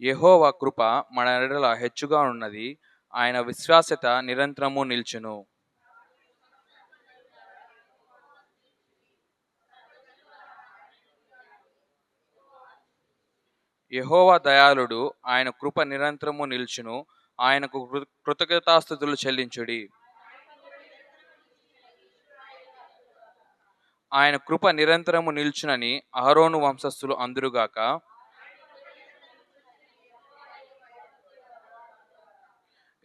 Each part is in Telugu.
యెహోవా కృప మన ఎడల హెచ్చుగా ఉన్నది. ఆయన విశ్వాస్యత నిరంతరము నిల్చును. యెహోవా దయాళుడు, ఆయన కృప నిరంతరము నిల్చును. ఆయనకు కృతజ్ఞతాస్తుతులు చెల్లించుడి. ఆయన కృప నిరంతరము నిల్చునని అహరోను వంశస్థులు అందురుగాక.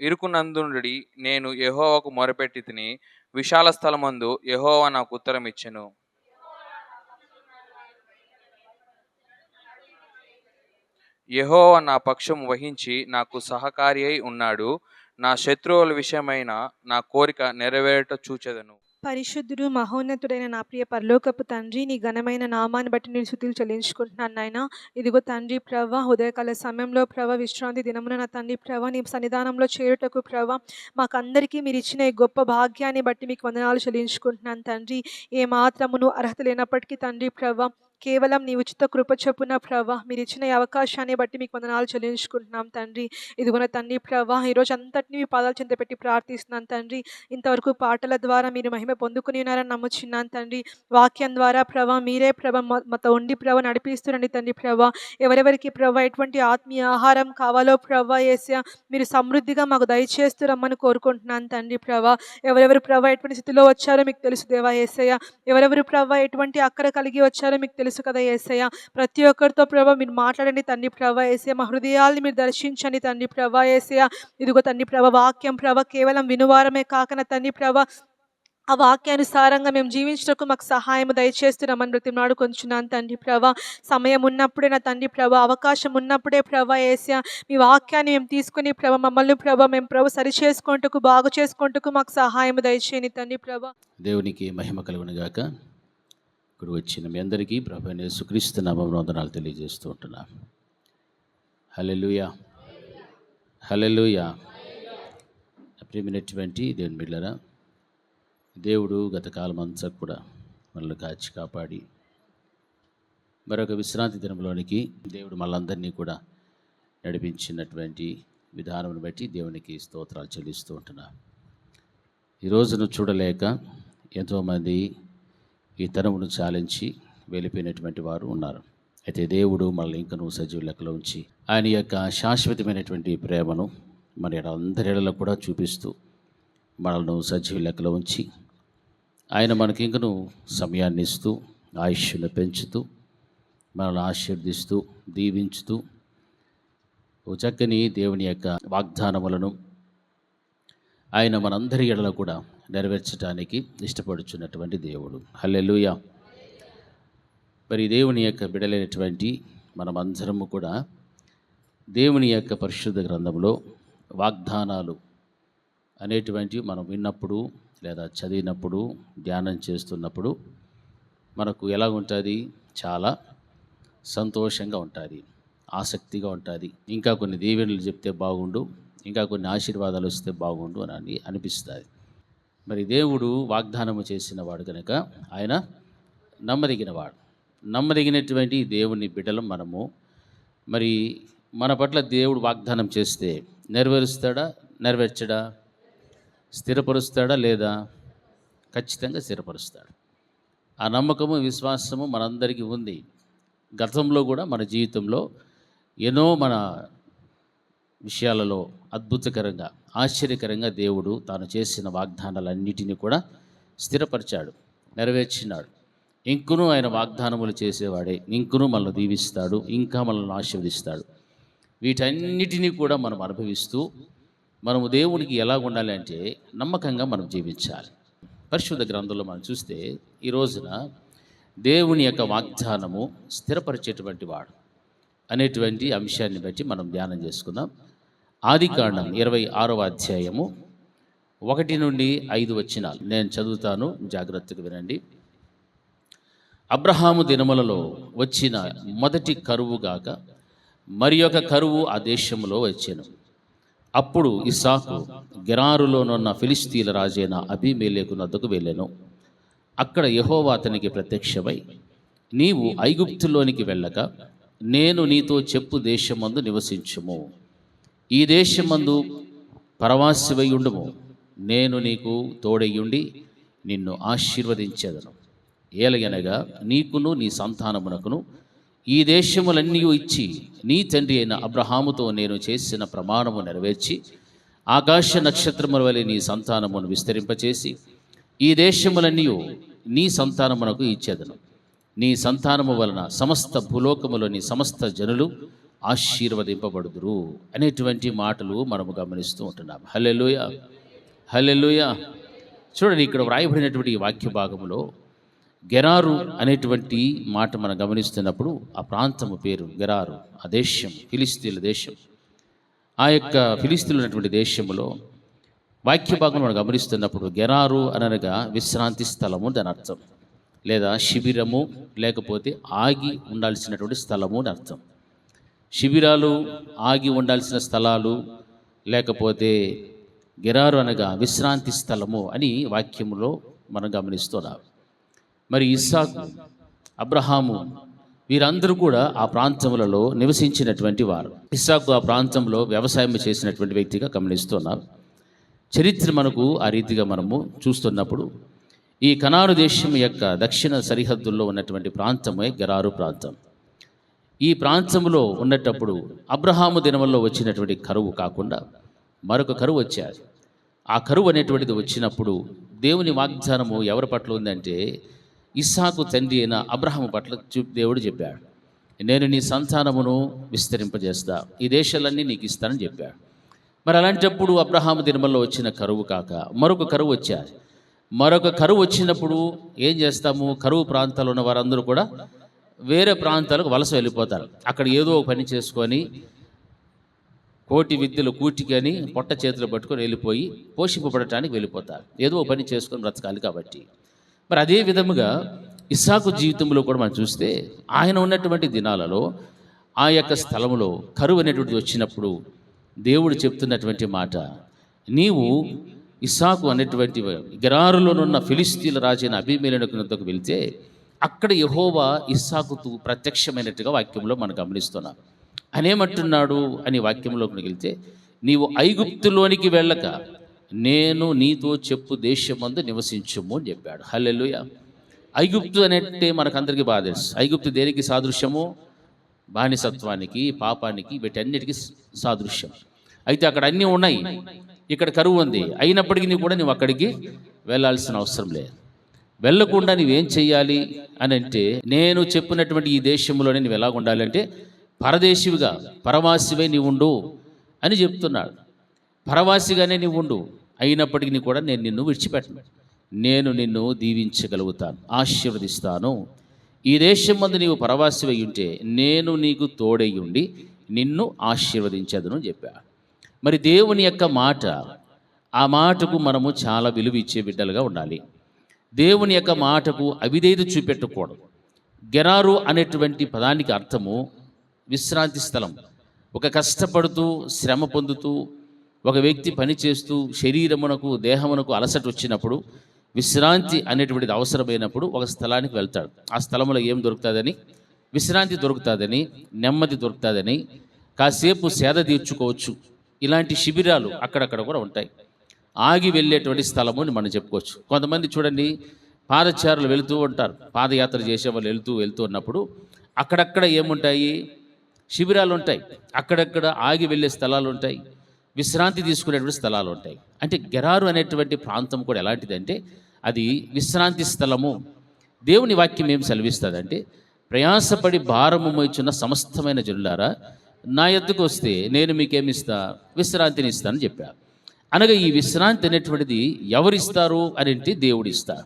ఇరుకునందుండుడి, నేను యెహోవాకు మొరపెట్టి తిని, విశాల స్థలమందు యెహోవా నాకు ఉత్తరం ఇచ్చెను. యెహోవా నా పక్షము వహించి నాకు సహకారి అయి ఉన్నాడు. నా శత్రువుల విషయమైన నా కోరిక నెరవేరుట చూచెదను. పరిశుద్ధుడు మహోన్నతుడైన నా ప్రియ పరలోకపు తండ్రి, నీ ఘనమైన నామాన్ని బట్టి నేను స్తుతులు చెల్లించుకుంటున్నాను నాయన. ఇదిగో తండ్రి ప్రభా, ఉదయకాల సమయంలో ప్రభా, విశ్రాంతి దినమున నా తండ్రి ప్రభా, నీ సన్నిధానంలో చేరుటకు ప్రభా, మాకందరికీ మీరు ఇచ్చిన ఈ గొప్ప భాగ్యాన్ని బట్టి మీకు వందనాలు చెల్లించుకుంటున్నాను తండ్రి. ఏ మాత్రమును అర్హత లేనప్పటికీ తండ్రి ప్రభా, కేవలం నీ ఉచిత కృప చొప్పున ప్రభా, మీరు ఇచ్చిన ఈ అవకాశాన్ని బట్టి మీకు వందనాలు చెల్లించుకుంటున్నాం తండ్రి. ఇదిగోన తండ్రి ప్రభా, ఈరోజు అంతటిని మీ పాదాల చెంత పెట్టి ప్రార్థిస్తున్నాను తండ్రి. ఇంతవరకు పాటల ద్వారా మీరు మహిమ పొందుకుని ఉన్నారని నమ్ముచున్నాను తండ్రి. వాక్యం ద్వారా ప్రభా, మీరే ప్రభా మాతో ఉండి ప్రభా నడిపిస్తురండి తండ్రి ప్రభా. ఎవరెవరికి ప్రభా ఎటువంటి ఆత్మీయ ఆహారం కావాలో ప్రభా యేసయ్య, మీరు సమృద్ధిగా మాకు దయచేస్తూ రమ్మని కోరుకుంటున్నాను తండ్రి ప్రభా. ఎవరెవరు ప్రభా ఎటువంటి స్థితిలో వచ్చారో మీకు తెలుసు దేవా యేసయ్య. ఎవరెవరు ప్రభా ఎటువంటి అక్కర కలిగి వచ్చారో మీకు తెలుసు కదా యేసయ్య. ప్రతి ఒక్కరితో ప్రభా మీరు మాట్లాడండి తండ్రి ప్రభా యేసయ్య. మా హృదయాల్ని మీరు దర్శించండి తండ్రి ప్రభా యేసయ్య. ఇదిగో తండ్రి ప్రభా, వాక్యం ప్రభా కేవలం వినువారమే కాకన తండ్రి ప్రభా, ఆ వాక్యానుసారంగా మేము జీవించటకు మాకు సహాయం దయచేస్తున్నామని బ్రతిమాడు కొంచున్నాను తండ్రి ప్రభా. సమయం ఉన్నప్పుడే నా తండ్రి ప్రభా, అవకాశం ఉన్నప్పుడే ప్రభా యేసయ్య, మీ వాక్యాన్ని మేము తీసుకుని ప్రభా మమ్మల్ని ప్రభా మేము ప్రభు సరి చేసుకుంటకు బాగు చేసుకుంటకు మాకు సహాయం దయచేయని తండ్రి ప్రభా. దేవునికి మహిమ కలుగును గాక. ఇక్కడ వచ్చిన మీ అందరికీ ప్రభు అయిన యేసుక్రీస్తు నామమున వందనాలు తెలియజేస్తూ ఉంటున్నా. హల్లెలూయా, హల్లెలూయా. ప్రియమైనటువంటి దేవుని బిడ్డలారా, దేవుడు గత కాలం అంతా కూడా మనల్ని కాచి కాపాడి మరొక విశ్రాంతి దినంలోనికి దేవుడు మనందరినీ కూడా నడిపించినటువంటి విధానం బట్టి దేవునికి స్తోత్రాలు చెల్లిస్తూ ఉంటున్నా. ఈ రోజును చూడలేక ఎంతోమంది ఈ తరమును చాలించి వెళ్ళిపోయినటువంటి వారు ఉన్నారు. అయితే దేవుడు మనల్ని ఇంకనూ సజీవ లెక్కలో ఉంచి ఆయన యొక్క శాశ్వతమైనటువంటి ప్రేమను మన అందరిలో కూడా చూపిస్తూ మనల్ని సజీవ లెక్కలో ఉంచి ఆయన మనకి ఇంకనూ సమయాన్ని ఇస్తూ ఆయుష్ను పెంచుతూ మనల్ని ఆశీర్దిస్తూ దీవించుతూ ఓ చక్కని దేవుని యొక్క వాగ్దానములను ఆయన మనందరి ఎడల కూడా నెరవేర్చడానికి ఇష్టపడుచున్నటువంటి దేవుడు. హల్లెలూయా. మరి దేవుని యొక్క బిడలైనటువంటి మనమందరము కూడా దేవుని యొక్క పరిశుద్ధ గ్రంథంలో వాగ్దానాలు అనేటువంటివి మనం విన్నప్పుడు లేదా చదివినప్పుడు ధ్యానం చేస్తున్నప్పుడు మనకు ఎలా ఉంటుంది? చాలా సంతోషంగా ఉంటుంది, ఆసక్తిగా ఉంటుంది. ఇంకా కొన్ని దీవెనలు చెప్తే బాగుండు, ఇంకా కొన్ని ఆశీర్వాదాలు వస్తే బాగుండు అని అనిపిస్తుంది. మరి దేవుడు వాగ్దానము చేసిన వాడు కనుక ఆయన నమ్మదగినవాడు. నమ్మదగినటువంటి దేవుని బిడ్డలం మనము. మరి మన పట్ల దేవుడు వాగ్దానం చేస్తే నెరవేరుస్తాడా? నెరవేర్చడా? స్థిరపరుస్తాడా? లేదా? ఖచ్చితంగా స్థిరపరుస్తాడు. ఆ నమ్మకము విశ్వాసము మనందరికీ ఉంది. గతంలో కూడా మన జీవితంలో ఎన్నో మన విషయాలలో అద్భుతకరంగా ఆశ్చర్యకరంగా దేవుడు తాను చేసిన వాగ్దానాలన్నిటినీ కూడా స్థిరపరిచాడు, నెరవేర్చినాడు. ఇంకనూ ఆయన వాగ్దానములు చేసేవాడే. ఇంకనూ మనల్ని దీవిస్తాడు, ఇంకా మనల్ని ఆశీర్వదిస్తాడు. వీటన్నిటినీ కూడా మనం అనుభవిస్తూ మనము దేవునికి ఎలా ఉండాలి అంటే నమ్మకంగా మనం జీవించాలి. పరిశుద్ధ గ్రంథంలో మనం చూస్తే ఈ రోజున దేవుని యొక్క వాగ్దానము స్థిరపరిచేటువంటి వాడు అనేటువంటి అంశాన్ని బట్టి మనం ధ్యానం చేసుకుందాం. ఆదికాండం 26వ అధ్యాయము 1 నుండి 5 వచనాలు నేను చదువుతాను, జాగ్రత్తగా వినండి. అబ్రహాము దినములలో వచ్చిన మొదటి కరువుగాక మరి ఒక కరువు ఆ దేశంలో వచ్చెను. అప్పుడు ఇస్సాకు గెరారులోనున్న ఫిలిస్తీన్ల రాజైన అబీమెలెకు వద్దకు వెళ్ళెను. అక్కడ యెహోవా అతనికి ప్రత్యక్షమై, నీవు ఐగుప్తులోనికి వెళ్ళక నేను నీతో చెప్పు దేశమందు నివసించుము. ఈ దేశమందు పరవాసివై ఉండుము. నేను నీకు తోడయ్యుండి నిన్ను ఆశీర్వదించెదను. ఏలయనగా నీకును నీ సంతానమునకును ఈ దేశములన్నీ ఇచ్చి నీ తండ్రి అయిన అబ్రహాముతో నేను చేసిన ప్రమాణము నెరవేర్చి ఆకాశ నక్షత్రముల వలె నీ సంతానమును విస్తరింపచేసి ఈ దేశములన్నీ నీ సంతానమునకు ఇచ్చేదను. నీ సంతానము వలన సమస్త భూలోకములోని సమస్త జనులు ఆశీర్వదింపబడుదురు అనేటువంటి మాటలు మనము గమనిస్తూ ఉంటున్నాం. హల్లెలూయా, హల్లెలూయా. చూడండి, ఇక్కడ వ్రాయబడినటువంటి ఈ వాక్య భాగంలో గెరారు అనేటువంటి మాట మనం గమనిస్తున్నప్పుడు ఆ ప్రాంతము పేరు గెరారు. ఆ దేశం ఫిలిస్తీన్ల దేశం. ఆ యొక్క ఫిలిస్తీన్లు ఉన్నటువంటి దేశంలో వాక్య భాగం మనం గమనిస్తున్నప్పుడు గెరారు అనగా విశ్రాంతి స్థలము దాని అర్థం, లేదా శిబిరము, లేకపోతే ఆగి ఉండాల్సినటువంటి స్థలము అని అర్థం. శిబిరాలు, ఆగి ఉండాల్సిన స్థలాలు, లేకపోతే గెరారు అనగా విశ్రాంతి స్థలము అని వాక్యములో మనం గమనిస్తున్నాం. మరి ఇస్సాకు, అబ్రహాము వీరందరూ కూడా ఆ ప్రాంతములలో నివసించినటువంటి వారు. ఇస్సాకు ఆ ప్రాంతంలో వ్యవసాయం చేసినటువంటి వ్యక్తిగా గమనిస్తున్నాం. చరిత్ర మనకు ఆ రీతిగా మనము చూస్తున్నప్పుడు ఈ కనాను దేశం యొక్క దక్షిణ సరిహద్దుల్లో ఉన్నటువంటి ప్రాంతమే గెరారు ప్రాంతం. ఈ ప్రాంతంలో ఉన్నటప్పుడు అబ్రహాము దినముల్లో వచ్చినటువంటి కరువు కాకుండా మరొక కరువు వచ్చారు. ఆ కరువు అనేటువంటిది వచ్చినప్పుడు దేవుని వాగ్దానము ఎవరి పట్ల ఉందంటే ఇస్సాకు తండ్రి అయిన అబ్రహాము పట్ల దేవుడు చెప్పాడు, నేను నీ సంతానమును విస్తరింపజేస్తా, ఈ దేశాలన్నీ నీకు ఇస్తానని చెప్పాడు. మరి అలాంటప్పుడు అబ్రహాము దినముల్లో వచ్చిన కరువు కాక మరొక కరువు వచ్చారు. మరొక కరువు వచ్చినప్పుడు ఏం చేస్తాము? కరువు ప్రాంతాల్లో ఉన్న వారందరూ కూడా వేరే ప్రాంతాలకు వలస వెళ్ళిపోతారు. అక్కడ ఏదో ఒక పని చేసుకొని కోటి విద్యలు కూటికి అని పొట్ట చేతులు పట్టుకొని వెళ్ళిపోయి పోషింపబడటానికి వెళ్ళిపోతారు. ఏదో ఒక పని చేసుకొని బ్రతకాలి కాబట్టి. మరి అదే విధముగా ఇస్సాకు జీవితంలో కూడా మనం చూస్తే ఆయన ఉన్నటువంటి దినాలలో ఆ యొక్క స్థలంలో కరువు అనేటువంటిది వచ్చినప్పుడు దేవుడు చెప్తున్నటువంటి మాట, నీవు ఇస్సాకు అనేటువంటి గెరారులోనున్న ఫిలిస్తీన్ల రాజైన అబీమెలెకునొద్దకు వెళ్తే అక్కడ యెహోవా ఇస్సాకుకు ప్రత్యక్షమైనట్టుగా వాక్యంలో మనం గమనిస్తున్నాం. అనేమంటున్నాడు అని వాక్యంలోకి వెళ్తే, నీవు ఐగుప్తులోనికి వెళ్ళక నేను నీతో చెప్పు దేశమందు నివసించుము అని చెప్పాడు. హల్లెలూయా. ఐగుప్తు అనేటే మనకందరికీ బాగా తెలుసు. ఐగుప్తు దేనికి సాదృశ్యము? బానిసత్వానికి, పాపానికి, వీటన్నిటికీ సాదృశ్యం. అయితే అక్కడ అన్నీ ఉన్నాయి, ఇక్కడ కరువు ఉంది. అయినప్పటికీ కూడా నువ్వు అక్కడికి వెళ్ళాల్సిన అవసరం లేదు. వెళ్ళకుండా నువ్వేం చెయ్యాలి అని అంటే, నేను చెప్పినటువంటి ఈ దేశంలోనే నువ్వు ఎలాగ ఉండాలంటే పరదేశివిగా, పరవాసివై నీవు ఉండు అని చెప్తున్నాడు. పరవాసిగానే నీవు ఉండు, అయినప్పటికీ కూడా నేను నిన్ను విడిచిపెట్టను. నేను నిన్ను దీవించగలుగుతాను, ఆశీర్వదిస్తాను. ఈ దేశం మందు నీవు పరవాసివై ఉంటే నేను నీకు తోడై ఉండి నిన్ను ఆశీర్వదించదును అని చెప్పాడు. మరి దేవుని యొక్క మాట, ఆ మాటకు మనము చాలా విలువ ఇచ్చే బిడ్డలుగా ఉండాలి. దేవుని యొక్క మాటకు అవిధేయత చూపెట్టకూడదు. గెరారు అనేటువంటి పదానికి అర్థము విశ్రాంతి స్థలం. ఒక కష్టపడుతూ శ్రమ పొందుతూ ఒక వ్యక్తి పనిచేస్తూ శరీరమునకు దేహమునకు అలసట వచ్చినప్పుడు విశ్రాంతి అనేటువంటిది అవసరమైనప్పుడు ఒక స్థలానికి వెళ్తాడు. ఆ స్థలంలో ఏం దొరుకుతుందని? విశ్రాంతి దొరుకుతుందని, నెమ్మది దొరుకుతుందని, కాసేపు సేద తీర్చుకోవచ్చు. ఇలాంటి శిబిరాలు అక్కడక్కడ కూడా ఉంటాయి. ఆగి వెళ్ళేటువంటి స్థలము అని మనం చెప్పుకోవచ్చు. కొంతమంది చూడండి, పాదచారులు వెళుతూ ఉంటారు, పాదయాత్ర చేసే వాళ్ళు వెళ్తూ ఉన్నప్పుడు అక్కడక్కడ ఏముంటాయి? శిబిరాలు ఉంటాయి. అక్కడక్కడ ఆగి వెళ్ళే స్థలాలు ఉంటాయి, విశ్రాంతి తీసుకునేటువంటి స్థలాలు ఉంటాయి. అంటే గెరారు అనేటువంటి ప్రాంతం కూడా ఎలాంటిదంటే అది విశ్రాంతి స్థలము. దేవుని వాక్యం ఏం సెలవిస్తుందంటే, ప్రయాసపడి భారము మోయుచున్న సమస్తమైన జనులారా నా యొద్దకు వస్తే నేను మీకేమిస్తా? విశ్రాంతిని ఇస్తానని చెప్పారు. అనగా ఈ విశ్రాంతి అనేటువంటిది ఎవరిస్తారు అని అంటే దేవుడు ఇస్తా.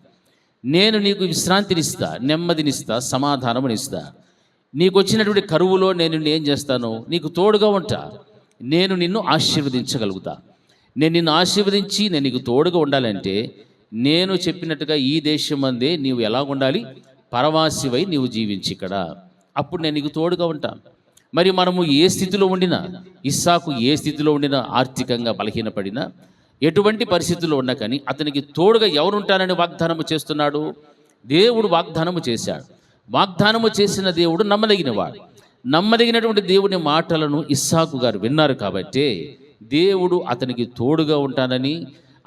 నేను నీకు విశ్రాంతినిస్తా, నెమ్మదినిస్తా, సమాధానమునిస్తా. నీకు వచ్చినటువంటి కరువులో నేను ఏం చేస్తాను? నీకు తోడుగా ఉంటా. నేను నిన్ను ఆశీర్వదించగలుగుతా. నేను నిన్ను ఆశీర్వదించి నేను నీకు తోడుగా ఉండాలంటే నేను చెప్పినట్టుగా ఈ దేశం అందే నీవు ఎలా ఉండాలి? పరవాసివై నీవు జీవించి ఇక్కడ, అప్పుడు నేను నీకు తోడుగా ఉంటాను. మరి మనము ఏ స్థితిలో ఉండినా, ఇస్సాకు ఏ స్థితిలో ఉండినా, ఆర్థికంగా బలహీనపడినా, ఎటువంటి పరిస్థితుల్లో ఉన్నా కానీ అతనికి తోడుగా ఎవరుంటారని వాగ్దానము చేస్తున్నాడు? దేవుడు వాగ్దానము చేశాడు. వాగ్దానము చేసిన దేవుడు నమ్మదగినవాడు. నమ్మదగినటువంటి దేవుని మాటలను ఇస్సాకు గారు విన్నారు కాబట్టి దేవుడు అతనికి తోడుగా ఉంటానని,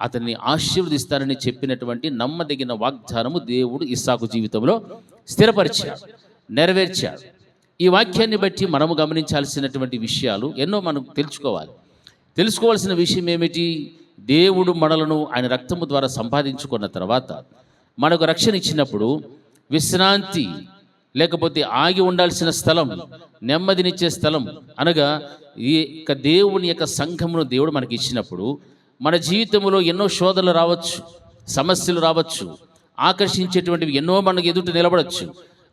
అతన్ని ఆశీర్వదిస్తానని చెప్పినటువంటి నమ్మదగిన వాగ్దానము దేవుడు ఇస్సాకు జీవితంలో స్థిరపరిచాడు, నెరవేర్చాడు. ఈ వాక్యాన్ని బట్టి మనము గమనించాల్సినటువంటి విషయాలు ఎన్నో మనం తెలుసుకోవాల్సిన విషయం ఏమిటి? దేవుడు మనలను ఆయన రక్తము ద్వారా సంపాదించుకున్న తర్వాత మనకు రక్షణ ఇచ్చినప్పుడు విశ్రాంతి, లేకపోతే ఆగి ఉండాల్సిన స్థలం, నెమ్మదినిచ్చే స్థలం అనగా ఈ యొక్క దేవుని యొక్క సంఘమును దేవుడు మనకి ఇచ్చినప్పుడు మన జీవితంలో ఎన్నో శోధనలు రావచ్చు, సమస్యలు రావచ్చు, ఆకర్షించేటువంటివి ఎన్నో మనకు ఎదుట నిలబడచ్చు.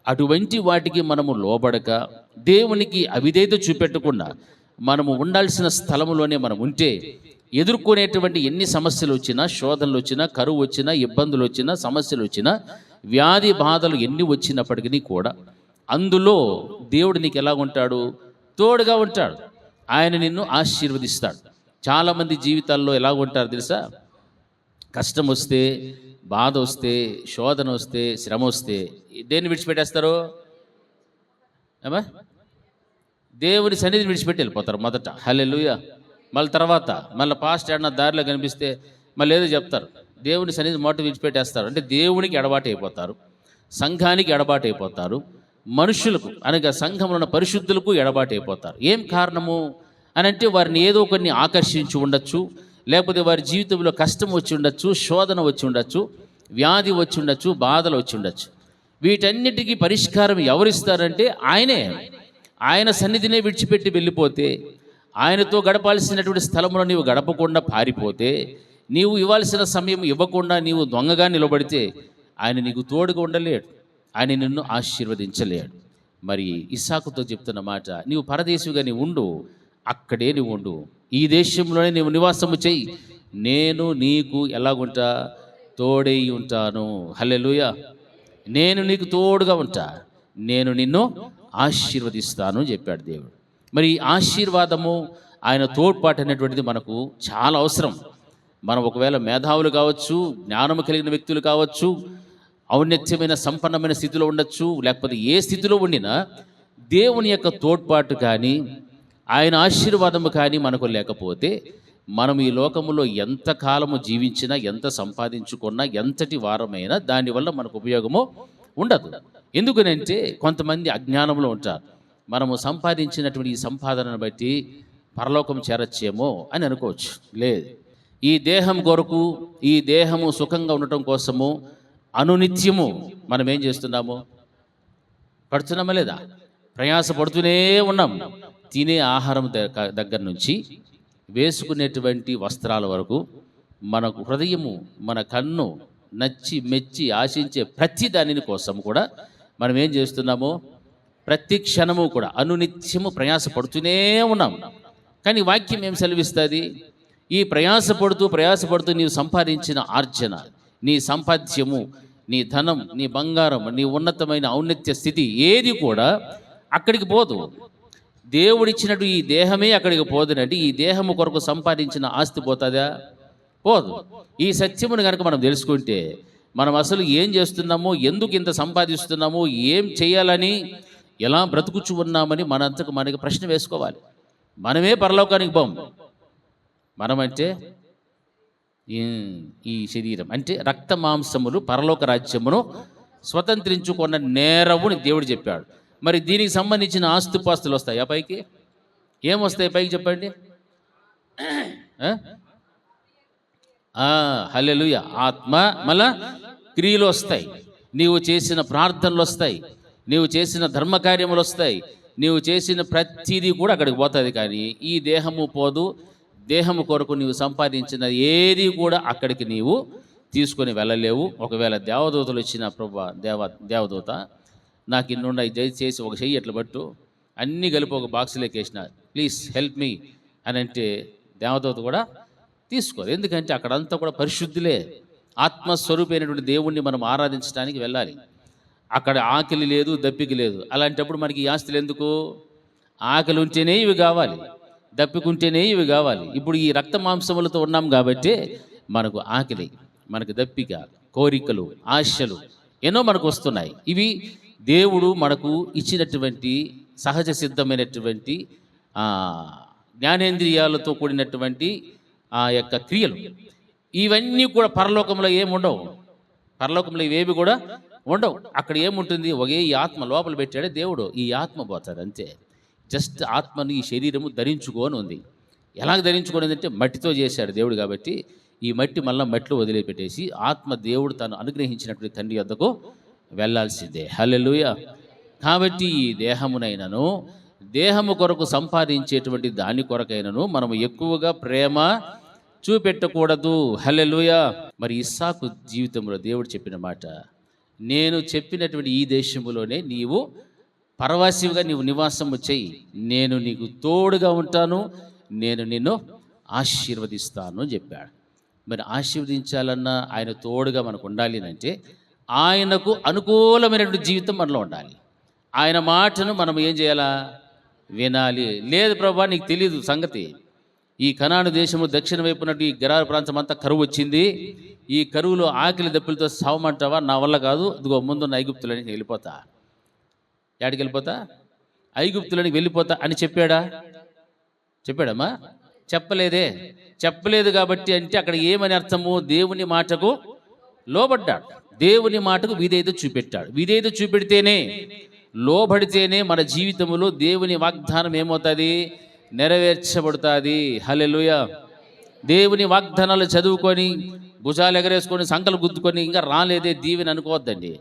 అటువంటి వాటికి మనము లోబడక దేవునికి అవిధేయత చూపెట్టకుండా మనము ఉండాల్సిన స్థలంలోనే మనం ఉంటే ఎదుర్కొనేటువంటి ఎన్ని సమస్యలు వచ్చినా, శోధనలు వచ్చినా, కరువు వచ్చినా, ఇబ్బందులు వచ్చినా, సమస్యలు వచ్చినా, వ్యాధి బాధలు ఎన్ని వచ్చినప్పటికీ కూడా అందులో దేవుడు నీకు ఎలా ఉంటాడు? తోడుగా ఉంటాడు. ఆయన నిన్ను ఆశీర్వదిస్తాడు. చాలామంది జీవితాల్లో ఎలా ఉంటారు తెలుసా? కష్టం వస్తే, బాధ వస్తే, శోధన వస్తే, శ్రమ వస్తే దేన్ని విడిచిపెట్టేస్తారు? ఏమా? దేవుని సన్నిధిని విడిచిపెట్టి వెళ్ళిపోతారు మొదట. హల్లెలూయా. మళ్ళీ తర్వాత మళ్ళీ పాస్ట్ ఏడన్నా దారిలో కనిపిస్తే మళ్ళీ ఏదో చెప్తారు. దేవుని సన్నిధి మొట్ట విడిచిపెట్టేస్తారు. అంటే దేవునికి ఎడబాటు అయిపోతారు, సంఘానికి ఎడబాటు అయిపోతారు, మనుషులకు అనగా సంఘంలో ఉన్న పరిశుద్ధులకు ఎడబాటు అయిపోతారు. ఏం కారణము అని అంటే వారిని ఏదో కొన్ని ఆకర్షించి ఉండొచ్చు, లేకపోతే వారి జీవితంలో కష్టం వచ్చి ఉండొచ్చు, శోధన వచ్చి ఉండొచ్చు, వ్యాధి వచ్చి ఉండొచ్చు, బాధలు వచ్చి ఉండొచ్చు. వీటన్నిటికీ పరిష్కారం ఎవరిస్తారంటే ఆయనే. ఆయన సన్నిధినే విడిచిపెట్టి వెళ్ళిపోతే, ఆయనతో గడపాల్సినటువంటి స్థలంలో నీవు గడపకుండా పారిపోతే, నీవు ఇవ్వాల్సిన సమయం ఇవ్వకుండా నీవు దొంగగా నిలబడితే ఆయన నీకు తోడుగా ఉండలేడు, ఆయన నిన్ను ఆశీర్వదించలేడు. మరి ఇస్సాకుతో చెప్తున్న మాట, నీవు పరదేశిగా నీవు ఉండు, అక్కడే నువ్వు ఉండు, ఈ దేశంలోనే నీవు నివాసము చెయ్యి, నేను నీకు ఎలాగుంటా? తోడై ఉంటాను. హల్లెలూయా. నేను నీకు తోడుగా ఉంటా, నేను నిన్ను ఆశీర్వదిస్తాను అని చెప్పాడు దేవుడు. మరి ఆశీర్వాదము, ఆయన తోడ్పాటు అనేటువంటిది మనకు చాలా అవసరం. మనం ఒకవేళ మేధావులు కావచ్చు, జ్ఞానము కలిగిన వ్యక్తులు కావచ్చు, ఔన్నత్యమైన సంపన్నమైన స్థితిలో ఉండొచ్చు, లేకపోతే ఏ స్థితిలో ఉండినా దేవుని యొక్క తోడ్పాటు కానీ ఆయన ఆశీర్వాదము కానీ మనకు లేకపోతే మనం ఈ లోకములో ఎంత కాలము జీవించినా, ఎంత సంపాదించుకున్నా, ఎంతటి వారమైనా దానివల్ల మనకు ఉపయోగము ఉండదు. ఎందుకనంటే కొంతమంది అజ్ఞానంలో ఉంటారు. మనము సంపాదించినటువంటి ఈ సంపాదనను బట్టి పరలోకం చేరచ్చేమో అని అనుకోవచ్చు. లేదు, ఈ దేహం కొరకు, ఈ దేహము సుఖంగా ఉండటం కోసము అనునిత్యము మనం ఏం చేస్తున్నాము? పడుతున్నామా లేదా? ప్రయాస పడుతూనే ఉన్నాం. తినే ఆహారం దగ్గర నుంచి వేసుకునేటువంటి వస్త్రాల వరకు మనకు హృదయము, మన కన్ను నచ్చి మెచ్చి ఆశించే ప్రతి దానిని కోసం కూడా మనం ఏం చేస్తున్నాము? ప్రతి క్షణము కూడా అనునిత్యము ప్రయాస పడుతూనే ఉన్నాం. కానీ వాక్యం ఏం సెలవిస్తుంది? ఈ ప్రయాసపడుతూ నీవు సంపాదించిన ఆర్జన, నీ సంపాద్యము, నీ ధనం, నీ బంగారం, నీ ఉన్నతమైన ఔన్నత్య స్థితి ఏది కూడా అక్కడికి పోదు. దేవుడిచ్చినట్టు ఈ దేహమే అక్కడికి పోదునంటే ఈ దేహము కొరకు సంపాదించిన ఆస్తి పోతుందా? పోదు. ఈ సత్యమును కనుక మనం తెలుసుకుంటే మనం అసలు ఏం చేస్తున్నామో, ఎందుకు ఇంత సంపాదిస్తున్నామో, ఏం చేయాలని, ఎలా బ్రతుకుచు ఉన్నామని మనంతకు మనకి ప్రశ్న వేసుకోవాలి. మనమే పరలోకానికి పోం. మనమంటే ఈ శరీరం అంటే రక్త మాంసములు పరలోక రాజ్యమును స్వతంత్రించుకున్న నేరవుని దేవుడు చెప్పాడు. మరి దీనికి సంబంధించిన ఆస్తుపాస్తులు వస్తాయా పైకి? ఏమొస్తాయి పైకి చెప్పండి? హల్లెలూయా. ఆత్మ మళ్ళా క్రియలు వస్తాయి, నీవు చేసిన ప్రార్థనలు వస్తాయి, నీవు చేసిన ధర్మకార్యములు వస్తాయి, నీవు చేసిన ప్రతిదీ కూడా అక్కడికి పోతుంది. కానీ ఈ దేహము పోదు. దేహము కొరకు నీవు సంపాదించిన ఏది కూడా అక్కడికి నీవు తీసుకొని వెళ్ళలేవు. ఒకవేళ దేవదూతలు వచ్చిన ప్రభా దేవదూత నాకు ఇన్నుండ దయచేసి ఒక చెయ్యి ఎట్లా పట్టు, అన్నీ కలిపి ఒక బాక్స్లోకి వేసిన, ప్లీజ్ హెల్ప్ మీ అని అంటే దేవదూత కూడా తీసుకోరు. ఎందుకంటే అక్కడంతా కూడా పరిశుద్ధులే. ఆత్మస్వరూపైనటువంటి దేవుణ్ణి మనం ఆరాధించడానికి వెళ్ళాలి. అక్కడ ఆకలి లేదు, దప్పిక లేదు. అలాంటప్పుడు మనకి ఈ ఆస్తులు ఎందుకు? ఆకలి ఉంటేనే ఇవి కావాలి, దప్పికుంటేనే ఇవి కావాలి. ఇప్పుడు ఈ రక్త మాంసములతో ఉన్నాం కాబట్టి మనకు ఆకలి, మనకు దప్పిక, కోరికలు, ఆశలు ఎన్నో మనకు వస్తున్నాయి. ఇవి దేవుడు మనకు ఇచ్చినటువంటి సహజ సిద్ధమైనటువంటి జ్ఞానేంద్రియాలతో కూడినటువంటి ఆ యొక్క క్రియలు, ఇవన్నీ కూడా పరలోకంలో ఏముండవు. పరలోకంలో ఇవేవి కూడా ఉండవు. అక్కడ ఏముంటుంది? ఒకే ఈ ఆత్మ లోపల పెట్టాడే దేవుడు, ఈ ఆత్మ పోతుంది అంతే. జస్ట్ ఆత్మని ఈ శరీరము ధరించుకొని ఉంది. ఎలాగ ధరించుకొని అంటే మట్టితో చేశాడు దేవుడు కాబట్టి ఈ మట్టి మళ్ళీ మట్టిలో వదిలిపెట్టేసి ఆత్మ దేవుడు తను అనుగ్రహించినటువంటి తండ్రి వద్దకు వెళ్ళాల్సిందే. హల్లెలూయా. కాబట్టి ఈ దేహమునైనను దేహము కొరకు సంపాదించేటువంటి దాని కొరకైనను మనము ఎక్కువగా ప్రేమ చూపెట్టకూడదు. హల్లెలూయా. మరి ఇస్సాకు జీవితంలో దేవుడు చెప్పిన మాట, నేను చెప్పినటువంటి ఈ దేశములోనే నీవు పరవాసిగా నీవు నివాసము చెయ్యి, నేను నీకు తోడుగా ఉంటాను, నేను నిన్ను ఆశీర్వదిస్తాను అని చెప్పాడు. మరి ఆశీర్వదించాలన్నా ఆయన తోడుగా మనకు ఉండాలి అంటే ఆయనకు అనుకూలమైనటువంటి జీవితం మనలో ఉండాలి. ఆయన మాటను మనం ఏం చేయాలా? వినాలి. లేదు ప్రభా నీకు తెలియదు సంగతి, ఈ కనాను దేశము దక్షిణ వైపునట్టు ఈ గెరారు ప్రాంతం అంతా కరువు వచ్చింది, ఈ కరువులో ఆకలి దెబ్బలతో సావమంటావా? నా వల్ల కాదు, ఇదిగో ముందున్న ఐగుప్తులని వెళ్ళిపోతా. ఎక్కడికి వెళ్ళిపోతా? ఐగుప్తులని వెళ్ళిపోతా అని చెప్పాడా? చెప్పాడమ్మా? చెప్పలేదే. చెప్పలేదు కాబట్టి అంటే అక్కడ ఏమని అర్థము? దేవుని మాటకు లోబడ్డాడు, దేవుని మాటకు విధేయత చూపెట్టాడు. విధేయత చూపెడితేనే, లోబడితేనే మన జీవితంలో దేవుని వాగ్దానం ఏమవుతుంది? నెరవేర్చబడుతుంది. హల్లెలూయా. దేవుని వాగ్దానాలు చదువుకొని భుజాలు ఎగరేసుకొని సంకలు గుద్దుకొని ఇంకా రాలేదే దీవెన అనుకోవద్దండి.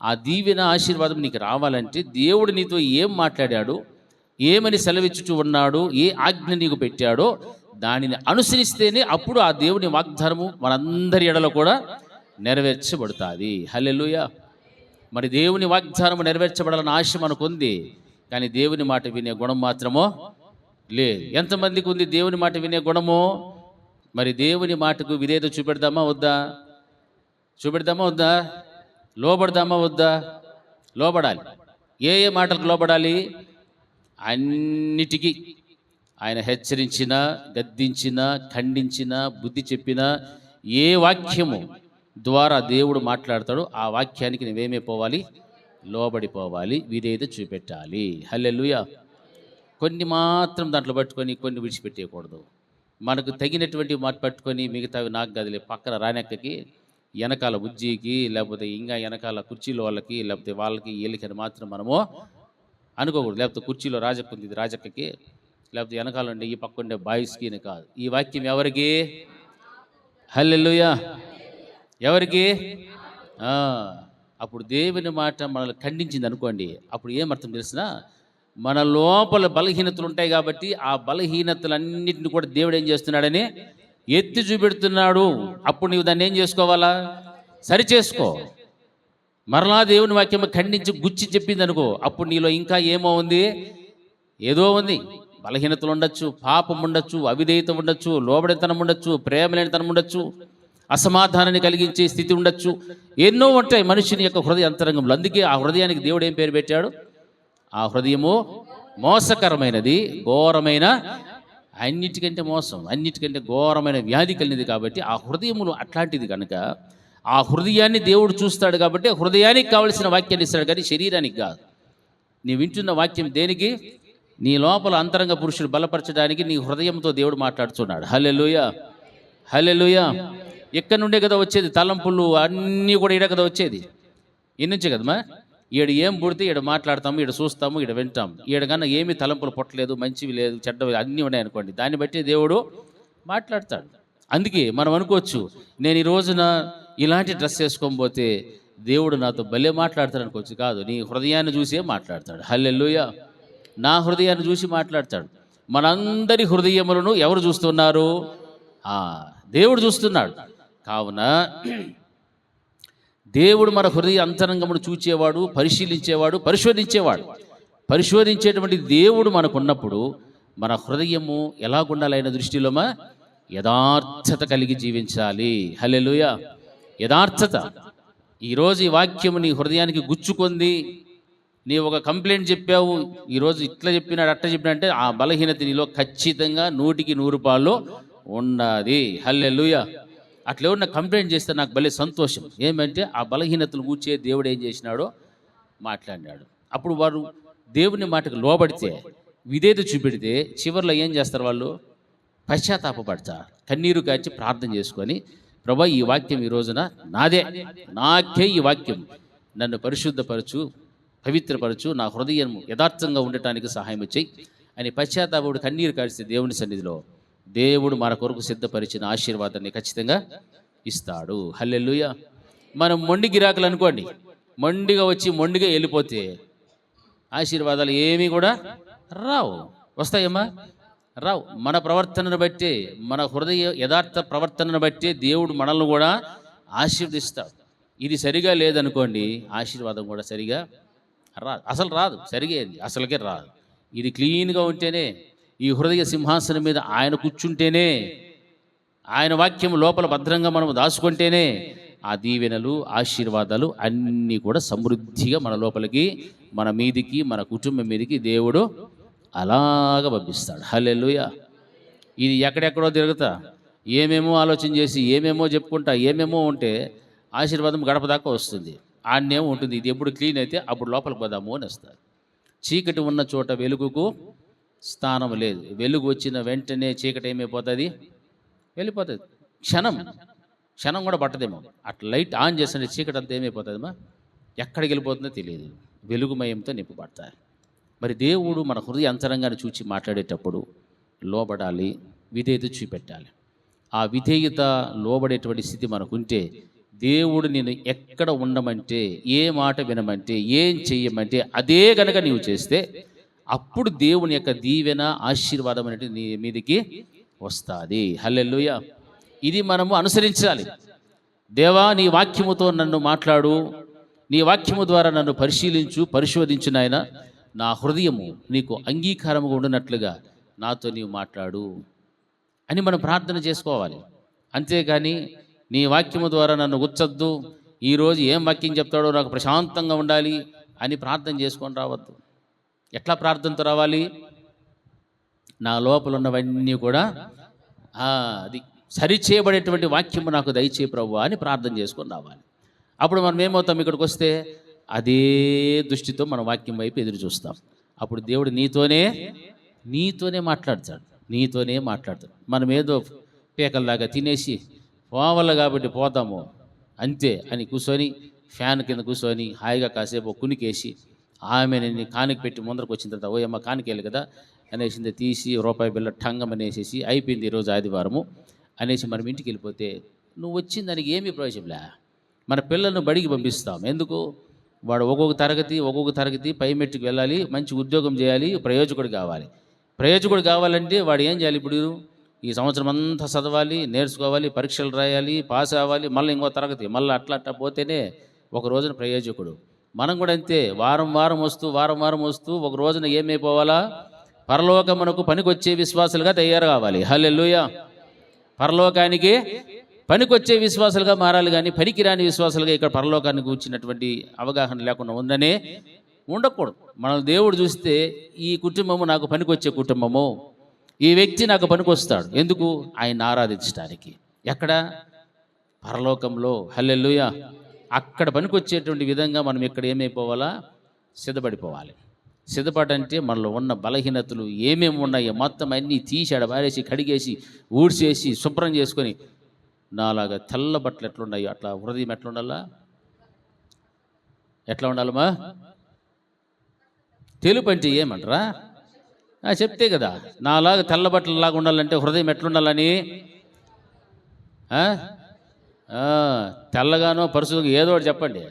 ఆ దీవెన ఆశీర్వాదం నీకు రావాలంటే దేవుడు నీతో ఏం మాట్లాడాడు, ఏమని సెలవిచ్చుచూ ఉన్నాడు, ఏ ఆజ్ఞ నీకు పెట్టాడో దానిని అనుసరిస్తేనే అప్పుడు ఆ దేవుని వాగ్దానము మనందరి ఎడలో కూడా నెరవేర్చబడుతుంది. హల్లెలూయా. మరి దేవుని వాగ్దానము నెరవేర్చబడాలని ఆశ మనకు ఉంది, కానీ దేవుని మాట వినే గుణం మాత్రమో లేదు. ఎంతమందికి ఉంది దేవుని మాట వినే గుణము? మరి దేవుని మాటకు విధేయత చూపెడదామా వద్దా? చూపెడదామా వద్దా? లోబడదామా వద్దా? లోబడాలి. ఏ ఏ మాటలకు లోబడాలి? అన్నిటికీ ఆయన హెచ్చరించిన, గద్దించిన, ఖండించిన, బుద్ధి చెప్పిన ఏ వాక్యము ద్వారా దేవుడు మాట్లాడతాడో ఆ వాక్యానికి నువ్వేమైపోవాలి? లోబడిపోవాలి, విధేయత చూపెట్టాలి. హల్లెలూయా. కొన్ని మాత్రం దాంట్లో పట్టుకొని కొన్ని విడిచిపెట్టేయకూడదు. మనకు తగినటువంటి మాట పట్టుకొని మిగతావి నాకు గదిలే పక్కన రానెక్కకి, వెనకాల బుజ్జికి, లేకపోతే ఇంకా వెనకాల కుర్చీలో వాళ్ళకి, లేకపోతే వాళ్ళకి వీళ్ళకి అని మాత్రం మనము అనుకోకూడదు. లేకపోతే కుర్చీలో రాజక్క ఉంది, ఇది రాజక్కకి, లేకపోతే వెనకాల ఉండే ఈ పక్క ఉండే బాయ్స్కి అని కాదు. ఈ వాక్యం ఎవరికి? హల్లెలూయా. ఎవరికి? అప్పుడు దేవుని మాట మనల్ని ఖండించింది అనుకోండి, అప్పుడు ఏమర్థం తెలిసినా మన లోపల బలహీనతలు ఉంటాయి కాబట్టి ఆ బలహీనతలన్నింటిని కూడా దేవుడు ఏం చేస్తున్నాడని ఎత్తి చూపెడుతున్నాడు. అప్పుడు నీవు దాన్ని ఏం చేసుకోవాలా? సరి చేసుకో. మరలా దేవుని వాక్యం ఖండించి గుచ్చి చెప్పింది అనుకో, అప్పుడు నీలో ఇంకా ఏమో ఉంది? ఏదో ఉంది. బలహీనతలు ఉండొచ్చు, పాపం ఉండొచ్చు, అవిధేయత ఉండొచ్చు, లోబడితనం ఉండొచ్చు, ప్రేమ లేనితనం ఉండొచ్చు, అసమాధానాన్ని కలిగించే స్థితి ఉండొచ్చు, ఎన్నో ఉంటాయి మనుషుని యొక్క హృదయ అంతరంగంలో. అందుకే ఆ హృదయానికి దేవుడు ఏం పేరు పెట్టాడు? ఆ హృదయము మోసకరమైనది, ఘోరమైన, అన్నిటికంటే మోసం, అన్నిటికంటే ఘోరమైన వ్యాధి కలిగినది. కాబట్టి ఆ హృదయములు అట్లాంటిది కనుక ఆ హృదయాన్ని దేవుడు చూస్తాడు. కాబట్టి హృదయానికి కావలసిన వాక్యాన్ని ఇస్తాడు, కానీ శరీరానికి కాదు. నీ వింటున్న వాక్యం దేనికి? నీ లోపల అంతరంగ పురుషుడు బలపరచడానికి నీ హృదయంతో దేవుడు మాట్లాడుతున్నాడు. హల్లెలూయా. హల్లెలూయా. ఎక్కడి నుండే కదా వచ్చేది? తలంపులు అన్నీ కూడా ఈడ కదా వచ్చేది, ఈ నుంచే కదమ్మా. ఈడ ఏం పుడితే ఈడ మాట్లాడతాము, ఈడ చూస్తాము, ఈడ వింటాము. ఈడ కన్నా ఏమీ తలంపులు పుట్టలేదు, మంచివి లేదు, చెడ్డవి అన్నీ ఉన్నాయనుకోండి, దాన్ని బట్టి దేవుడు మాట్లాడతాడు. అందుకే మనం అనుకోవచ్చు, నేను ఈ రోజున ఇలాంటి డ్రెస్ వేసుకొని పోతే దేవుడు నాతో భలే మాట్లాడతాడు అనుకోవచ్చు. కాదు, నీ హృదయాన్ని చూసే మాట్లాడతాడు. హల్లెలూయా. నా హృదయాన్ని చూసి మాట్లాడతాడు. మనందరి హృదయములను ఎవరు చూస్తున్నారు? దేవుడు చూస్తున్నాడు. కావున దేవుడు మన హృదయ అంతరంగమును చూచేవాడు, పరిశీలించేవాడు, పరిశోధించేటువంటి దేవుడు మనకున్నప్పుడు మన హృదయము ఎలాగుండాలి? ఆయన దృష్టిలో యథార్థత కలిగి జీవించాలి. హల్లెలూయా. యథార్థత. ఈరోజు ఈ వాక్యము నీ హృదయానికి గుచ్చుకుంది, నీ ఒక కంప్లైంట్ చెప్పావు, ఈరోజు ఇట్లా చెప్పినాడు అట్లా చెప్పినా అంటే ఆ బలహీనత నీలో ఖచ్చితంగా 100కి 100 ఉన్నది. హల్లెలూయా. అట్లా ఎవరన్నా కంప్లైంట్ చేస్తే నాకు భలే సంతోషం. ఏమంటే ఆ బలహీనతలు కూర్చే దేవుడు ఏం చేసినాడో మాట్లాడినాడు. అప్పుడు వారు దేవుని మాటకు లోబడితే, విధేయత చూపెడితే చివరిలో ఏం చేస్తారు వాళ్ళు? పశ్చాత్తాపపడతారు. కన్నీరు కాచి ప్రార్థన చేసుకొని, ప్రభా ఈ వాక్యం ఈ రోజున నాకే ఈ వాక్యం నన్ను పరిశుద్ధపరచు, పవిత్రపరచు, నా హృదయం యథార్థంగా ఉండటానికి సహాయం చేయి అని పశ్చాత్తాపడు కన్నీరు కాడిస్తే దేవుని సన్నిధిలో దేవుడు మన కొరకు సిద్ధపరిచిన ఆశీర్వాదాన్ని ఖచ్చితంగా ఇస్తాడు. హల్లెలూయా. మనం మొండి గిరాకులు అనుకోండి, మొండిగా వచ్చి మొండిగా వెళ్ళిపోతే ఆశీర్వాదాలు ఏమీ కూడా రావు. వస్తాయమ్మా? రావు. మన ప్రవర్తనను బట్టి, మన హృదయ యథార్థ ప్రవర్తనను బట్టి దేవుడు మనల్ని కూడా ఆశీర్వదిస్తాడు. ఇది సరిగా లేదనుకోండి, ఆశీర్వాదం కూడా సరిగా రాదు. అసలు రాదు, అసలుకే రాదు. ఇది క్లీన్గా ఉంటేనే, ఈ హృదయ సింహాసనం మీద ఆయన కూర్చుంటేనే, ఆయన వాక్యం లోపల భద్రంగా మనం దాచుకుంటేనే ఆ దీవెనలు, ఆశీర్వాదాలు అన్నీ కూడా సమృద్ధిగా మన లోపలికి, మన మీదికి, మన కుటుంబం మీదికి దేవుడు అలాగ పంపిస్తాడు. హల్లెలూయా. ఇది ఎక్కడెక్కడో తిరుగుతా, ఏమేమో ఆలోచన చేసి, ఏమేమో చెప్పుకుంటా, ఏమేమో ఉంటే ఆశీర్వాదం గడప దాకా వస్తుంది. ఆడనేమో ఉంటుంది. ఇది ఎప్పుడు క్లీన్ అయితే అప్పుడు లోపలికి పోదాము అని వస్తారు. చీకటి ఉన్న చోట వెలుగుకు స్థానం లేదు. వెలుగు వచ్చిన వెంటనే చీకటి ఏమైపోతుంది? వెళ్ళిపోతుంది. క్షణం కూడా పట్టదేమో. అట్లా లైట్ ఆన్ చేస్తే చీకటి అంతా ఏమైపోతుందమ్మా? ఎక్కడికి వెళ్ళిపోతుందో తెలియదు. వెలుగుమయంతో నింపబడతారు. మరి దేవుడు మన హృదయ అంతరంగాన్ని చూచి మాట్లాడేటప్పుడు లోబడాలి, విధేయత చూపెట్టాలి. ఆ విధేయత, లోబడేటువంటి స్థితి మనకుంటే దేవుడు నేను ఎక్కడ ఉండమంటే, ఏ మాట వినమంటే, ఏం చెయ్యమంటే అదే గనక నీవు చేస్తే అప్పుడు దేవుని యొక్క దీవెన, ఆశీర్వాదం అనేది నీ మీదికి వస్తుంది. హల్లెలూయా. ఇది మనము అనుసరించాలి. దేవా నీ వాక్యముతో నన్ను మాట్లాడు, నీ వాక్యము ద్వారా నన్ను పరిశోధించు నాయన, నా హృదయము నీకు అంగీకారముగా ఉండినట్లుగా నాతో నీవు మాట్లాడు అని మనం ప్రార్థన చేసుకోవాలి. అంతేగాని నీ వాక్యము ద్వారా నన్ను గుచ్చొద్దు, ఈరోజు ఏం వాక్యం చెప్తాడో నాకు ప్రశాంతంగా ఉండాలి అని ప్రార్థన చేసుకొని రావద్దు. ఎట్లా ప్రార్థనతో రావాలి? నా లోపల ఉన్నవన్నీ కూడా అది సరిచేయబడేటువంటి వాక్యము నాకు దయచే ప్రభువా అని ప్రార్థన చేసుకొని రావాలి. అప్పుడు మనం ఏమవుతాం? ఇక్కడికి వస్తే అదే దృష్టితో మన వాక్యం వైపు ఎదురు చూస్తాం. అప్పుడు దేవుడు నీతోనే మాట్లాడతాడు. మనం ఏదో పేకల్లాగా తినేసి పోవాల కాబట్టి పోతాము అంతే అని కూర్చొని, ఫ్యాన్ కింద కూర్చొని హాయిగా కాసేపు కునికేసి, ఆమె నేను కానికి పెట్టి ముందరకు వచ్చిన తర్వాత ఓ అమ్మ కానికేయాలి కదా అనేసింది, తీసి రూపాయి బిల్ల ఠంగం అనేసి అయిపోయింది ఈరోజు ఆదివారము అనేసి మనం ఇంటికి వెళ్ళిపోతే నువ్వు వచ్చిన దానికి ఏమీ ప్రయోజనంలే. మన పిల్లలను బడికి పంపిస్తాం. ఎందుకు? వాడు ఒక్కొక్క తరగతి పై మెట్టుకు వెళ్ళాలి, మంచి ఉద్యోగం చేయాలి, ప్రయోజకుడు కావాలంటే వాడు ఏం చేయాలి? ఇప్పుడు ఈ సంవత్సరం అంతా చదవాలి, నేర్చుకోవాలి, పరీక్షలు రాయాలి, పాస్ అవ్వాలి, మళ్ళీ ఇంకో తరగతి, మళ్ళీ అట్లా పోతేనే ఒక రోజున ప్రయోజకుడు. మనం కూడా అంతే, వారం వారం వస్తూ ఒక రోజున ఏమైపోవాలా? పరలోకమునకు పనికొచ్చే విశ్వాసులుగా తయారు కావాలి. హల్లెలూయా. పరలోకానికి పనికొచ్చే విశ్వాసాలుగా మారాలి, కానీ పనికిరాని విశ్వాసాలుగా ఇక్కడ పరలోకానికి వచ్చినటువంటి అవగాహన లేకుండా ఉందనే ఉండకూడదు. మన దేవుడు చూస్తే ఈ కుటుంబము నాకు పనికొచ్చే కుటుంబము, ఈ వ్యక్తి నాకు పనికొస్తాడు. ఎందుకు? ఆయన ఆరాధించడానికి. ఎక్కడ? పరలోకంలో. హల్లెలూయా. అక్కడ పనికొచ్చేటువంటి విధంగా మనం ఇక్కడ ఏమైపోవాలా? సిద్ధపడిపోవాలి. సిద్ధపడంటే మనలో ఉన్న బలహీనతలు ఏమేమి ఉన్నాయో మొత్తం అన్నీ తీసి పారేసి, కడిగేసి, ఊడ్చేసి, శుభ్రం చేసుకొని, నాలాగా తెల్ల బట్టలు ఎట్లున్నాయో అట్లా హృదయం ఎట్లా ఉండాలమ్మా? తెలుపు అంటే ఏమంటారా? చెప్తే కదా, నాలాగా తెల్ల బట్టలలాగా ఉండాలంటే హృదయం ఎట్లుండాలని? తెల్లగానో పరిశుద్ధంగా ఏదో ఒకటి చెప్పండి.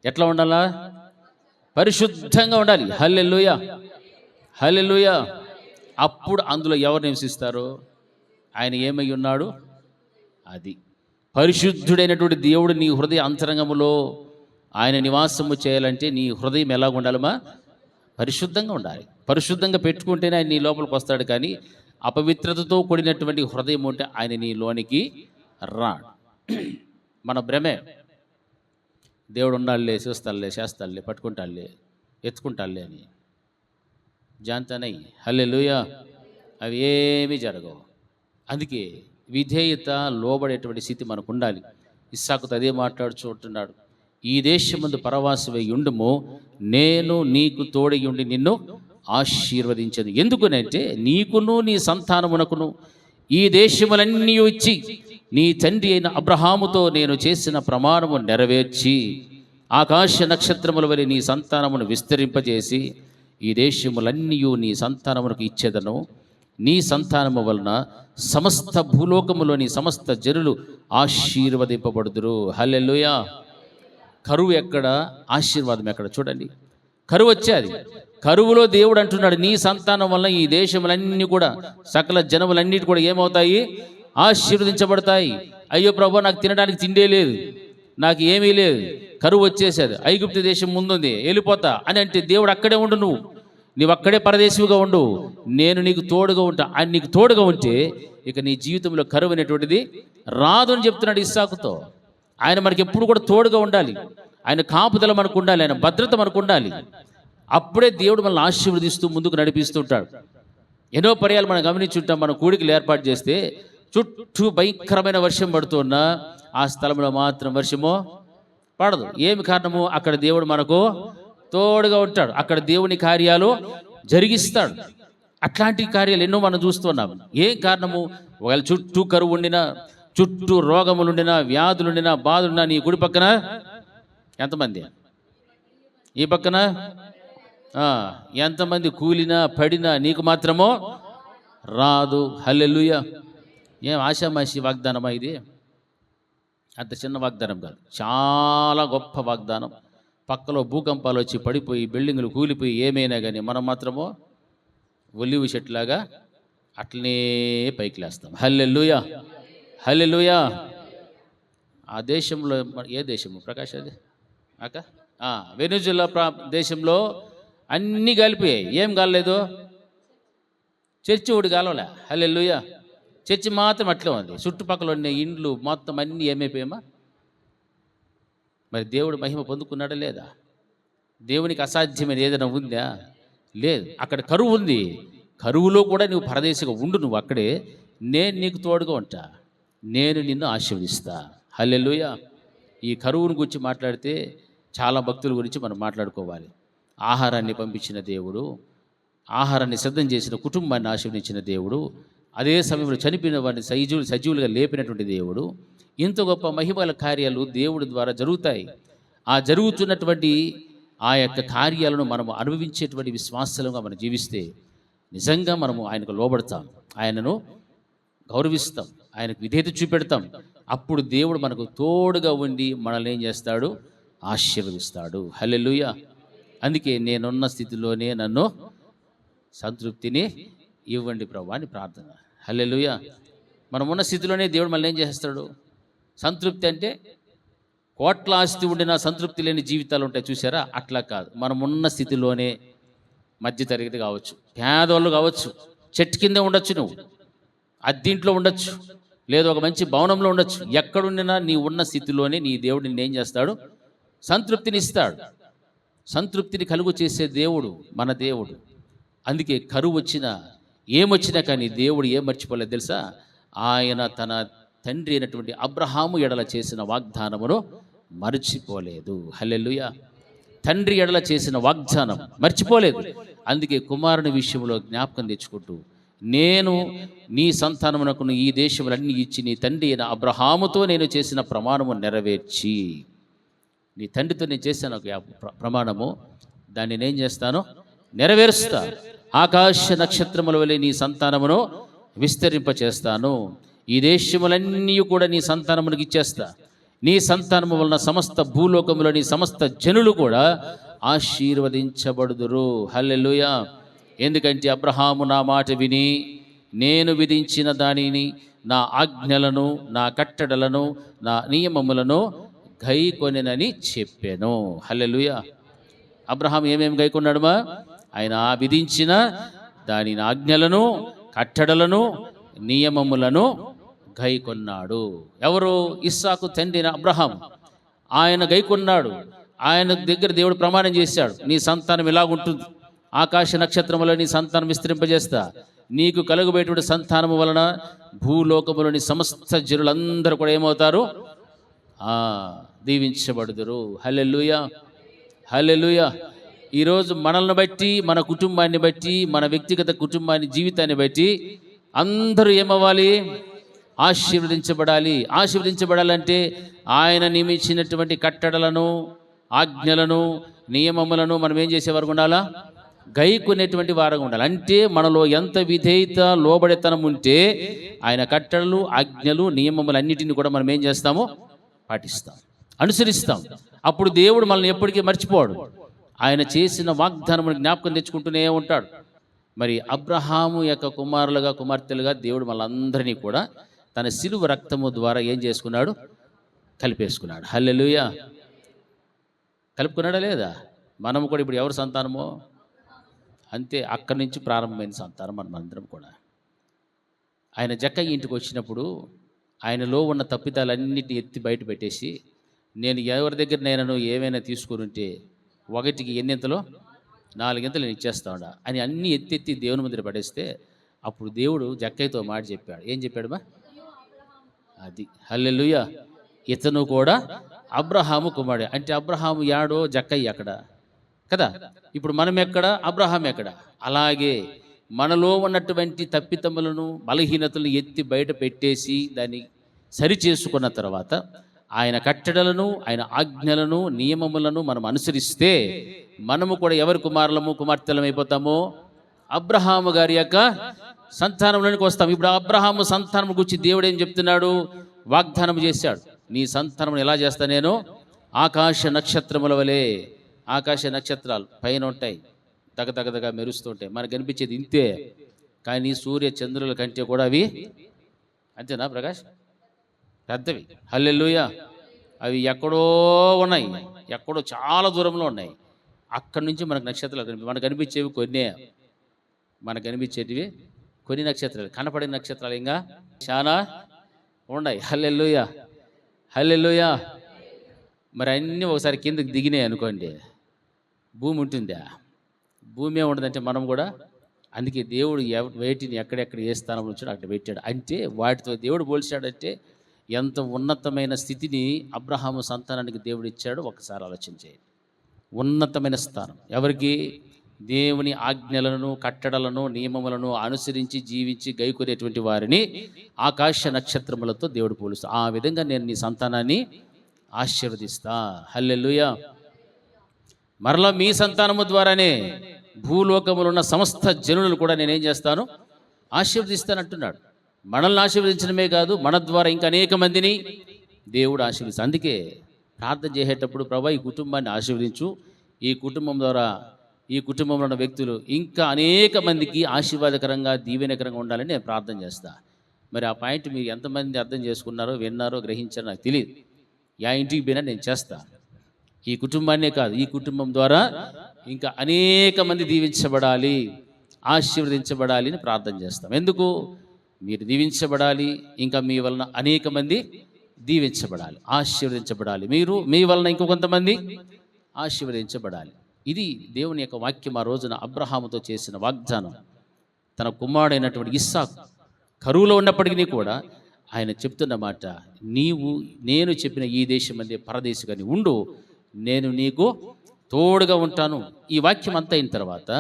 ఎట్లా ఉండాలా? పరిశుద్ధంగా ఉండాలి. హల్లెలూయా, హల్లెలూయా. అప్పుడు అందులో ఎవరు నివసిస్తారు? ఆయన ఏమై ఉన్నాడు? అది పరిశుద్ధుడైనటువంటి దేవుడు నీ హృదయ అంతరంగములో ఆయన నివాసము చేయాలంటే నీ హృదయం ఎలా ఉండాలమ్మా? పరిశుద్ధంగా ఉండాలి. పరిశుద్ధంగా పెట్టుకుంటేనే ఆయన నీ లోపలికి వస్తాడు. కానీ అపవిత్రతతో కూడినటువంటి హృదయం ఉంటే ఆయన నీ లోనికి రాడు. మన భ్రమే, దేవుడు ఉండాలే, చేస్తాలే, పట్టుకుంటాలే, ఎత్తుకుంటాలే అని జాంతనై. హల్లెలూయా. అవి ఏమీ జరగవు. అందుకే విధేయత, లోబడేటువంటి స్థితి మనకు ఉండాలి. ఇస్సాకుతో అదే మాట్లాడుచుంటున్నాడు. ఈ దేశమందు పరవాసివై ఉండుము, నేను నీకు తోడై ఉండి నిన్ను ఆశీర్వదించదు. ఎందుకునంటే నీకును నీ సంతానమునకును ఈ దేశములన్నీ ఇచ్చి నీ తండ్రి అయిన అబ్రహాముతో నేను చేసిన ప్రమాణము నెరవేర్చి ఆకాశ నక్షత్రముల వలె నీ సంతానమును విస్తరింపజేసి ఈ దేశములన్నీ నీ సంతానమునకు ఇచ్చేదను. నీ సంతానము వలన సమస్త భూలోకములోని సమస్త జనులు ఆశీర్వదింపబడుదురు. హల్లెలూయా. కరువు ఎక్కడ, ఆశీర్వాదం ఎక్కడ? చూడండి, కరువు వచ్చేది. కరువులో దేవుడు అంటున్నాడు, నీ సంతానం వల్ల ఈ దేశములన్నీ కూడా సకల జనములన్నిటి కూడా ఏమవుతాయి? ఆశీర్వదించబడతాయి. అయ్యో ప్రభు, నాకు తినడానికి తిండే లేదు, నాకు ఏమీ లేదు, కరువు వచ్చేసేది, ఐగుప్తు దేశం ముందుంది, వెళ్ళిపోతా అని అంటే దేవుడు అక్కడే ఉండు, నువ్వు అక్కడే పరదేశివిగా ఉండు, నేను నీకు తోడుగా ఉంటా. ఆయన నీకు తోడుగా ఉంటే ఇక నీ జీవితంలో కరువు అనేటువంటిది రాదు అని చెప్తున్నాడు ఇస్సాకుతో. ఆయన మనకి ఎప్పుడు కూడా తోడుగా ఉండాలి, ఆయన కాపుదల మనకు ఉండాలి, ఆయన భద్రత మనకు ఉండాలి. అప్పుడే దేవుడు మనల్ని ఆశీర్వదిస్తూ ముందుకు నడిపిస్తుంటాడు. ఎన్నో పర్యాలు మనం గమనించుంటాం. మన కూడికలు ఏర్పాటు చేస్తే చుట్టూ భయంకరమైన వర్షం పడుతున్నా ఆ స్థలంలో మాత్రం వర్షము పడదు. ఏమి కారణము? అక్కడ దేవుడు మనకు తోడుగా ఉంటాడు, అక్కడ దేవుని కార్యాలు జరిగిస్తాడు. అట్లాంటి కార్యాలు ఎన్నో మనం చూస్తున్నాం. ఏం కారణము? ఒకవేళ చుట్టూ కరువు ఉండినా, చుట్టూ రోగములుండినా, వ్యాధులుండినా, బాధలున్నా, నీ గుడి పక్కన ఎంతమంది, ఈ పక్కన ఎంతమంది కూలినా పడినా నీకు మాత్రమో రాదు. హల్లెలూయా. ఏం ఆషామాషి వాగ్దానమా ఇది? అంత చిన్న వాగ్దానం కాదు, చాలా గొప్ప వాగ్దానం. పక్కలో భూకంపాలు వచ్చి పడిపోయి బిల్డింగులు కూలిపోయి ఏమైనా కానీ మనం మాత్రమో ఒలివి చెట్లాగా అట్లనే పైకి లేస్తాం. హల్లెలూయా, హల్లెలూయా. ఆ దేశంలో, ఏ దేశము ప్రకాష్ అది అక్క? వెనుజులా దేశంలో అన్నీ కాలిపోయాయి. ఏం కాలేదు? చర్చి ఒకటి కాలవలే. హల్లెలూయా. చర్చి మాత్రం అట్లే ఉంది. చుట్టుపక్కల ఉన్న ఇండ్లు మొత్తం అన్నీ ఏమైపోయామా? మరి దేవుడు మహిమ పొందుకున్నాడా లేదా? దేవునికి అసాధ్యమైన ఏదైనా ఉందా? లేదు. అక్కడ కరువు ఉంది, కరువులో కూడా నువ్వు పరదేశిగా ఉండు, నువ్వు అక్కడే, నేను నీకు తోడుగా ఉంటా, నేను నిన్ను ఆశీర్వదిస్తా. హల్లెలూయా. ఈ కరువును గురించి మాట్లాడితే చాలా భక్తుల గురించి మనం మాట్లాడుకోవాలి. ఆహారాన్ని పంపించిన దేవుడు, ఆహారాన్ని సిద్ధం చేసిన కుటుంబాన్ని ఆశీర్వదించిన దేవుడు, అదే సమయంలో చనిపోయిన వారిని సజీవులుగా లేపినటువంటి దేవుడు. ఇంత గొప్ప మహిమల కార్యాలు దేవుడి ద్వారా జరుగుతాయి. ఆ జరుగుతున్నటువంటి ఆ యొక్క కార్యాలను మనము అనుభవించేటువంటి విశ్వాసాలుగా మనం జీవిస్తే నిజంగా మనము ఆయనకు లోబడతాం, ఆయనను గౌరవిస్తాం, ఆయనకు విధేయత చూపెడతాం. అప్పుడు దేవుడు మనకు తోడుగా ఉండి మనల్ని ఏం చేస్తాడు? ఆశీర్వదిస్తాడు. హల్లెలూయా. అందుకే నేనున్న స్థితిలోనే నన్ను సంతృప్తిని ఇవ్వండి ప్రభువా అని ప్రార్థన. హల్లెలూయా. మనం ఉన్న స్థితిలోనే దేవుడు మళ్ళీ ఏం చేస్తాడు? సంతృప్తి అంటే కోట్ల ఆస్తి ఉండినా సంతృప్తి లేని జీవితాలు ఉంటాయి చూసారా? అట్లా కాదు. మనం ఉన్న స్థితిలోనే, మధ్యతరగతి కావచ్చు, పేదవాళ్ళు కావచ్చు, చెట్టు కింద ఉండొచ్చు, నువ్వు అద్దీంట్లో ఉండొచ్చు, లేదు ఒక మంచి భవనంలో ఉండొచ్చు, ఎక్కడుండినా నీ ఉన్న స్థితిలోనే నీ దేవుడు నిన్ను ఏం చేస్తాడు? సంతృప్తిని ఇస్తాడు. సంతృప్తిని కలుగు చేసే దేవుడు మన దేవుడు. అందుకే కరువు వచ్చినా ఏమొచ్చినా కానీ దేవుడు ఏం మర్చిపోలేదు తెలుసా? ఆయన తన తండ్రి అయినటువంటి అబ్రహాము ఎడల చేసిన వాగ్దానమును మర్చిపోలేదు. హల్లెలూయా. తండ్రి ఎడల చేసిన వాగ్దానం మర్చిపోలేదు. అందుకే కుమారుని విషయంలో జ్ఞాపకం తెచ్చుకుంటూ, నేను నీ సంతానమునకు ఈ దేశములన్నీ ఇచ్చి నీ తండ్రి అయిన అబ్రహాముతో నేను చేసిన ప్రమాణము నెరవేర్చి, నీ తండ్రితో నేను చేశాను ఒక ప్రమాణము, దాన్ని నేను చేస్తాను, నెరవేరుస్తా. ఆకాశ నక్షత్రముల వలె నీ సంతానమును విస్తరింపచేస్తాను. ఈ దేశములన్నీ కూడా నీ సంతానమునికి ఇచ్చేస్తా. నీ సంతానము వలన సమస్త భూలోకములోని సమస్త జనులు కూడా ఆశీర్వదించబడుదురు. హల్లెలూయా. ఎందుకంటే అబ్రహాము నా మాట విని నేను విధించిన దానిని, నా ఆజ్ఞలను, నా కట్టడలను, నా నియమములను గైకొనెనని చెప్పాను. హల్లెలూయా. అబ్రహాం ఏమేమి గైకొన్నాడుమా? ఆయన విధించిన దాని ఆజ్ఞలను, కట్టడలను, నియమములను గైకొన్నాడు. ఎవరు? ఇస్సాకు తండ్రి అబ్రహాం. ఆయన గైకొన్నాడు. ఆయన దగ్గర దేవుడు ప్రమాణం చేశాడు, నీ సంతానం ఇలాగుంటుంది, ఆకాశ నక్షత్రములో నీ సంతానం విస్తరింపజేస్తా, నీకు కలుగుబోయేటువంటి సంతానము వలన భూలోకములోని సమస్త జనులందరూ కూడా ఏమవుతారు? దీవించబడుదురు. హల్లెలూయా, హల్లెలూయా. ఈరోజు మనల్ని బట్టి, మన కుటుంబాన్ని బట్టి, మన వ్యక్తిగత కుటుంబాన్ని, జీవితాన్ని బట్టి అందరూ ఏమవ్వాలి? ఆశీర్వదించబడాలి. ఆశీర్వదించబడాలంటే ఆయన నియమించినటువంటి కట్టడలను, ఆజ్ఞలను, నియమములను మనం ఏం చేసేవారు ఉండాలా? గైకొనేటువంటి వారంగా ఉండాలి. అంటే మనలో ఎంత విధేయత, లోబడితనం ఉంటే ఆయన కట్టడలు, ఆజ్ఞలు, నియమములు అన్నిటిని కూడా మనం ఏం చేస్తాము? పాటిస్తాం, అనుసరిస్తాం. అప్పుడు దేవుడు మనల్ని ఎప్పటికీ మర్చిపోడు. ఆయన చేసిన వాగ్దానమును జ్ఞాపకం తెచ్చుకుంటూనే ఉంటాడు. మరి అబ్రహాము యొక్క కుమారులుగా, కుమార్తెలుగా దేవుడు మనందరినీ కూడా తన శిలువ రక్తము ద్వారా ఏం చేసుకున్నాడు? కలిపేసుకున్నాడు. హల్లెలూయా. కలుపుకున్నాడా లేదా? మనము కూడా ఇప్పుడు ఎవరి సంతానమో అంతే, అక్కడి నుంచి ప్రారంభమైన సంతానం మనమందరం కూడా. ఆయన జక్కయ్య ఇంటికి వచ్చినప్పుడు ఆయనలో ఉన్న తప్పిదాలన్నిటిని ఎత్తి బయట పెట్టేసి, నేను ఎవరి దగ్గర నేను ఏమైనా తీసుకుని ఉంటే ఒకటికి ఎన్నింతలో 4 ఇంతలు నేను ఇచ్చేస్తాడా అని అన్నీ ఎత్తి దేవుని ముందర పడేస్తే, అప్పుడు దేవుడు జక్కయ్యతో మాట చెప్పాడు. ఏం చెప్పాడు బా? అది హల్లెలూయా. ఇతను కూడా అబ్రహాము కుమారుడు. అంటే అబ్రహాము యాడో, జక్కయ్య అక్కడ కదా. ఇప్పుడు మనం ఎక్కడ, అబ్రహాం ఎక్కడ? అలాగే మనలో ఉన్నటువంటి తప్పితములను, బలహీనతలను ఎత్తి బయట పెట్టేసి దాన్ని సరి చేసుకున్న తర్వాత ఆయన కట్టడలను, ఆయన ఆజ్ఞలను, నియమములను మనం అనుసరిస్తే మనము కూడా ఎవరి కుమారులము, కుమార్తెలం అయిపోతామో? అబ్రహాము గారి యొక్క సంతానంలోనికి వస్తాం. ఇప్పుడు అబ్రహాము సంతానం గురించి దేవుడు ఏం చెప్తున్నాడు? వాగ్దానం చేశాడు. నీ సంతానం ఎలా చేస్తా నేను? ఆకాశ నక్షత్రముల వలె. ఆకాశ నక్షత్రాలు పైన ఉంటాయి, దగదగదగా మెరుస్తుంటాయి, మనకు కనిపించేది ఇంతే. కానీ సూర్య చంద్రుల కంటే కూడా అవి అంతేనా ప్రకాష్? పెద్దవి. హల్లెలూయా. అవి ఎక్కడో ఉన్నాయి, ఎక్కడో చాలా దూరంలో ఉన్నాయి. అక్కడి నుంచి మనకు నక్షత్రాలు మనకు కనిపించేవి కొన్నే. మనకు కనిపించేటివి కొన్ని నక్షత్రాలు, కనపడిన నక్షత్రాలు ఇంకా చాలా ఉన్నాయి. హల్లెలూయా, హల్లెలూయా. మరి అన్నీ ఒకసారి కిందకి దిగినాయి అనుకోండి, భూమి ఉంటుందా? భూమి ఉండదంటే మనం కూడా. అందుకే దేవుడు వేటిని ఎక్కడెక్కడ ఏ స్థానంలో ఉంచాడో అక్కడ పెట్టాడు. అంటే వాటితో దేవుడు పోల్చాడంటే ఎంత ఉన్నతమైన స్థితిని అబ్రహాము సంతానానికి దేవుడు ఇచ్చాడో ఒకసారి ఆలోచన చేయండి. ఉన్నతమైన స్థానం ఎవరికి? దేవుని ఆజ్ఞలను, కట్టడలను, నియమములను అనుసరించి జీవించి గైకొనేటువంటి వారిని ఆకాశ నక్షత్రములతో దేవుడు పోలుస్తా. ఆ విధంగా నేను నీ సంతానాన్ని ఆశీర్వదిస్తా. హల్లెలూయా. మరలా మీ సంతానము ద్వారానే భూలోకములో ఉన్న సమస్త జనులను కూడా నేనేం చేస్తాను? ఆశీర్వదిస్తానంటున్నాడు. మనల్ని ఆశీర్వదించడమే కాదు, మన ద్వారా ఇంకా అనేక మందిని దేవుడు ఆశీర్వదిస్తాడు. అందుకే ప్రార్థన చేసేటప్పుడు, ప్రభా ఈ కుటుంబాన్ని ఆశీర్వదించు, ఈ కుటుంబం ద్వారా, ఈ కుటుంబంలో ఉన్న వ్యక్తులు ఇంకా అనేక మందికి ఆశీర్వాదకరంగా, దీవెనకరంగా ఉండాలని నేను ప్రార్థన చేస్తా. మరి ఆ పాయింట్ మీరు ఎంతమంది అర్థం చేసుకున్నారో, విన్నారో, గ్రహించారో నాకు తెలియదు. యా ఇంటికి పోయినా నేను చేస్తా. ఈ కుటుంబాన్నే కాదు, ఈ కుటుంబం ద్వారా ఇంకా అనేక మంది దీవించబడాలి, ఆశీర్వదించబడాలి అని ప్రార్థన చేస్తాం. ఎందుకు? మీరు దీవించబడాలి, ఇంకా మీ వలన అనేక మంది దీవించబడాలి, ఆశీర్వదించబడాలి. మీరు మీ వలన ఇంకో కొంతమంది ఆశీర్వదించబడాలి. ఇది దేవుని యొక్క వాక్యం. ఆ రోజున అబ్రహాముతో చేసిన వాగ్దానం. తన కుమారుడైనటువంటి ఇస్సాకు కరువులో ఉన్నప్పటికీ కూడా ఆయన చెప్తున్న మాట, నీవు నేను చెప్పిన ఈ దేశం అందే పరదేశిగా నీ ఉండు, నేను నీకు తోడుగా ఉంటాను. ఈ వాక్యం అంతా అయిన తర్వాత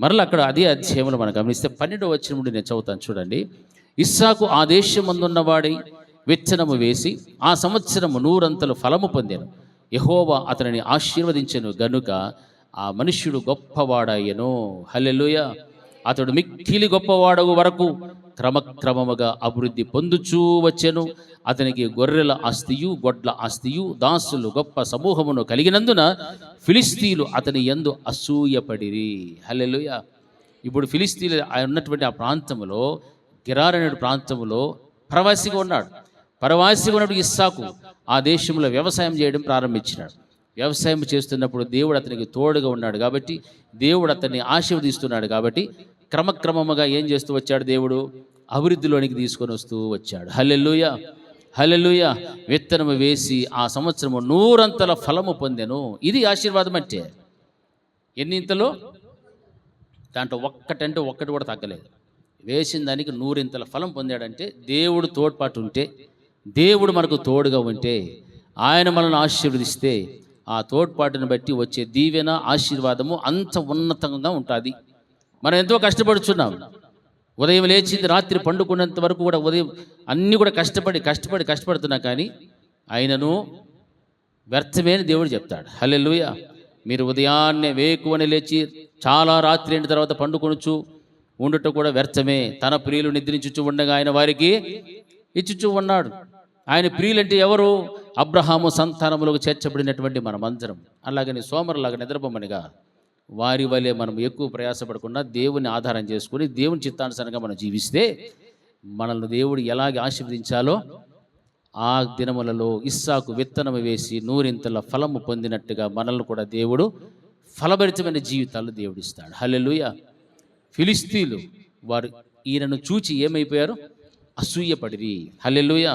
మరలా అక్కడ అదే అధ్యాయంలో మనం గమనిస్తే 12వ వచనం నుండి నేను చదువుతాను చూడండి. ఇస్సాకు ఆ దేశమందున్నవాడై విత్తనము వేసి ఆ సంవత్సరము 100 ఫలము పొందెను. యెహోవా అతనిని ఆశీర్వదించెను గనుక ఆ మనుష్యుడు గొప్పవాడాయెను. హల్లెలూయా. అతడు మిక్కిలి గొప్పవాడగు వరకు క్రమక్రమముగా అభివృద్ధి పొందుచూ వచ్చెను. అతనికి గొర్రెల ఆస్తియు, గొడ్ల ఆస్తియు, దాసులు గొప్ప సమూహమును కలిగినందున ఫిలిస్తీయులు అతని యందు అసూయపడిరి. హల్లెలూయా. ఇప్పుడు ఫిలిస్తీయులు ఉన్నటువంటి ఆ ప్రాంతంలో, గెరార్ అనే ప్రాంతంలో ప్రవాసిగా ఉన్నాడు. ప్రవాసిగా ఉన్నప్పుడు ఇస్సాకు ఆ దేశంలో వ్యవసాయం చేయడం ప్రారంభించినాడు. వ్యవసాయం చేస్తున్నప్పుడు దేవుడు అతనికి తోడుగా ఉన్నాడు కాబట్టి, దేవుడు అతన్ని ఆశీర్వదిస్తున్నాడు కాబట్టి క్రమక్రమముగా ఏం చేస్తూ వచ్చాడు? దేవుడు అభివృద్ధిలోనికి తీసుకొని వస్తూ వచ్చాడు. హల్లెలూయా, హల్లెలూయా. విత్తనము వేసి ఆ సంవత్సరము 100 ఫలము పొందెను. ఇది ఆశీర్వాదం. అంటే ఎన్నింతలో? దాంట్లో ఒక్కటంటే ఒక్కటి కూడా తగ్గలేదు. వేసిన దానికి 100 ఫలం పొందాడంటే దేవుడు తోడ్పాటు ఉంటే, దేవుడు మనకు తోడుగా ఉంటే, ఆయన మనల్ని ఆశీర్వదిస్తే ఆ తోడ్పాటును బట్టి వచ్చే దీవెన ఆశీర్వాదము అంత ఉన్నతంగా ఉంటుంది. మనం ఎంతో కష్టపడుచున్నాం. ఉదయం లేచింది రాత్రి పండుకున్నంత వరకు కూడా ఉదయం అన్నీ కూడా కష్టపడుతున్నా కానీ ఆయనను వ్యర్థమే అని దేవుడు చెప్తాడు. హల్లెలూయా. మీరు ఉదయాన్నే వేకువని లేచి చాలా రాత్రి అయిన తర్వాత పండుకొనుచు ఉండుట కూడా వ్యర్థమే. తన ప్రియులు నిద్రించుచు ఉండగా ఆయన వారికి ఇచ్చుచూ ఉన్నాడు. ఆయన ప్రియులంటే ఎవరు? అబ్రహాము సంతానములకు చేర్చబడినటువంటి మనమందరం. అలాగని సోమరులాగా నిద్రపోమనిగా వారి వలె మనం ఎక్కువ ప్రయాసపడకుండా దేవుని ఆధారం చేసుకుని దేవుని చిత్తానుసారంగా మనం జీవిస్తే మనల్ని దేవుడు ఎలాగ ఆశీర్వదించాలో ఆ దినములలో ఇస్సాకు విత్తనము వేసి నూరింతల ఫలము పొందినట్టుగా మనల్ని కూడా దేవుడు ఫలభరితమైన జీవితాలు దేవుడిస్తాడు. హల్లెలూయా. ఫిలిస్తీన్లు వారు ఈయనను చూచి ఏమైపోయారు? అసూయపడిరి. హల్లెలూయా.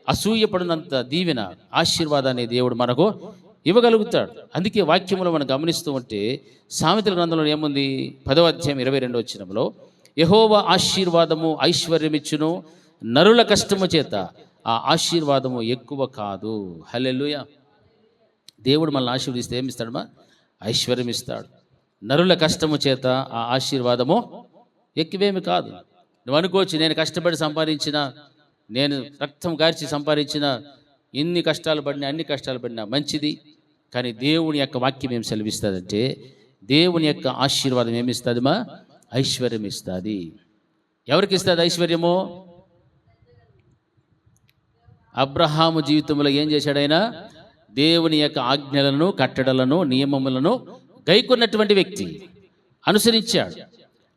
అసూయపడినంత దీవెన ఆశీర్వాదాన్ని దేవుడు మనకు ఇవ్వగలుగుతాడు. అందుకే వాక్యములో మనం గమనిస్తూ ఉంటే సామెతల గ్రంథంలో ఏముంది? 10వ అధ్యాయం 22వ వచనంలో యెహోవా ఆశీర్వాదము ఐశ్వర్యమిచ్చును, నరుల కష్టము చేత ఆ ఆశీర్వాదము ఎక్కువ కాదు. హల్లెలూయా. దేవుడు మనల్ని ఆశీర్వదిస్తే ఏమిస్తాడమ్మా? ఐశ్వర్యం ఇస్తాడు. నరుల కష్టము చేత ఆ ఆశీర్వాదము ఎక్కువేమి కాదు. నువ్వు అనుకోవచ్చు, నేను కష్టపడి సంపాదించిన, నేను రక్తం గార్చి సంపాదించిన, అన్ని కష్టాలు పడినా మంచిది. కానీ దేవుని యొక్క వాక్యం ఏం సెలవిస్తుందంటే దేవుని యొక్క ఆశీర్వాదం ఏమిస్తుందమ్మా? ఐశ్వర్యం ఇస్తుంది. ఎవరికి ఇస్తుంది ఐశ్వర్యము? అబ్రహాము జీవితంలో ఏం చేశాడు? ఆయన దేవుని యొక్క ఆజ్ఞలను, కట్టడలను, నియమములను గైకొన్నటువంటి వ్యక్తి.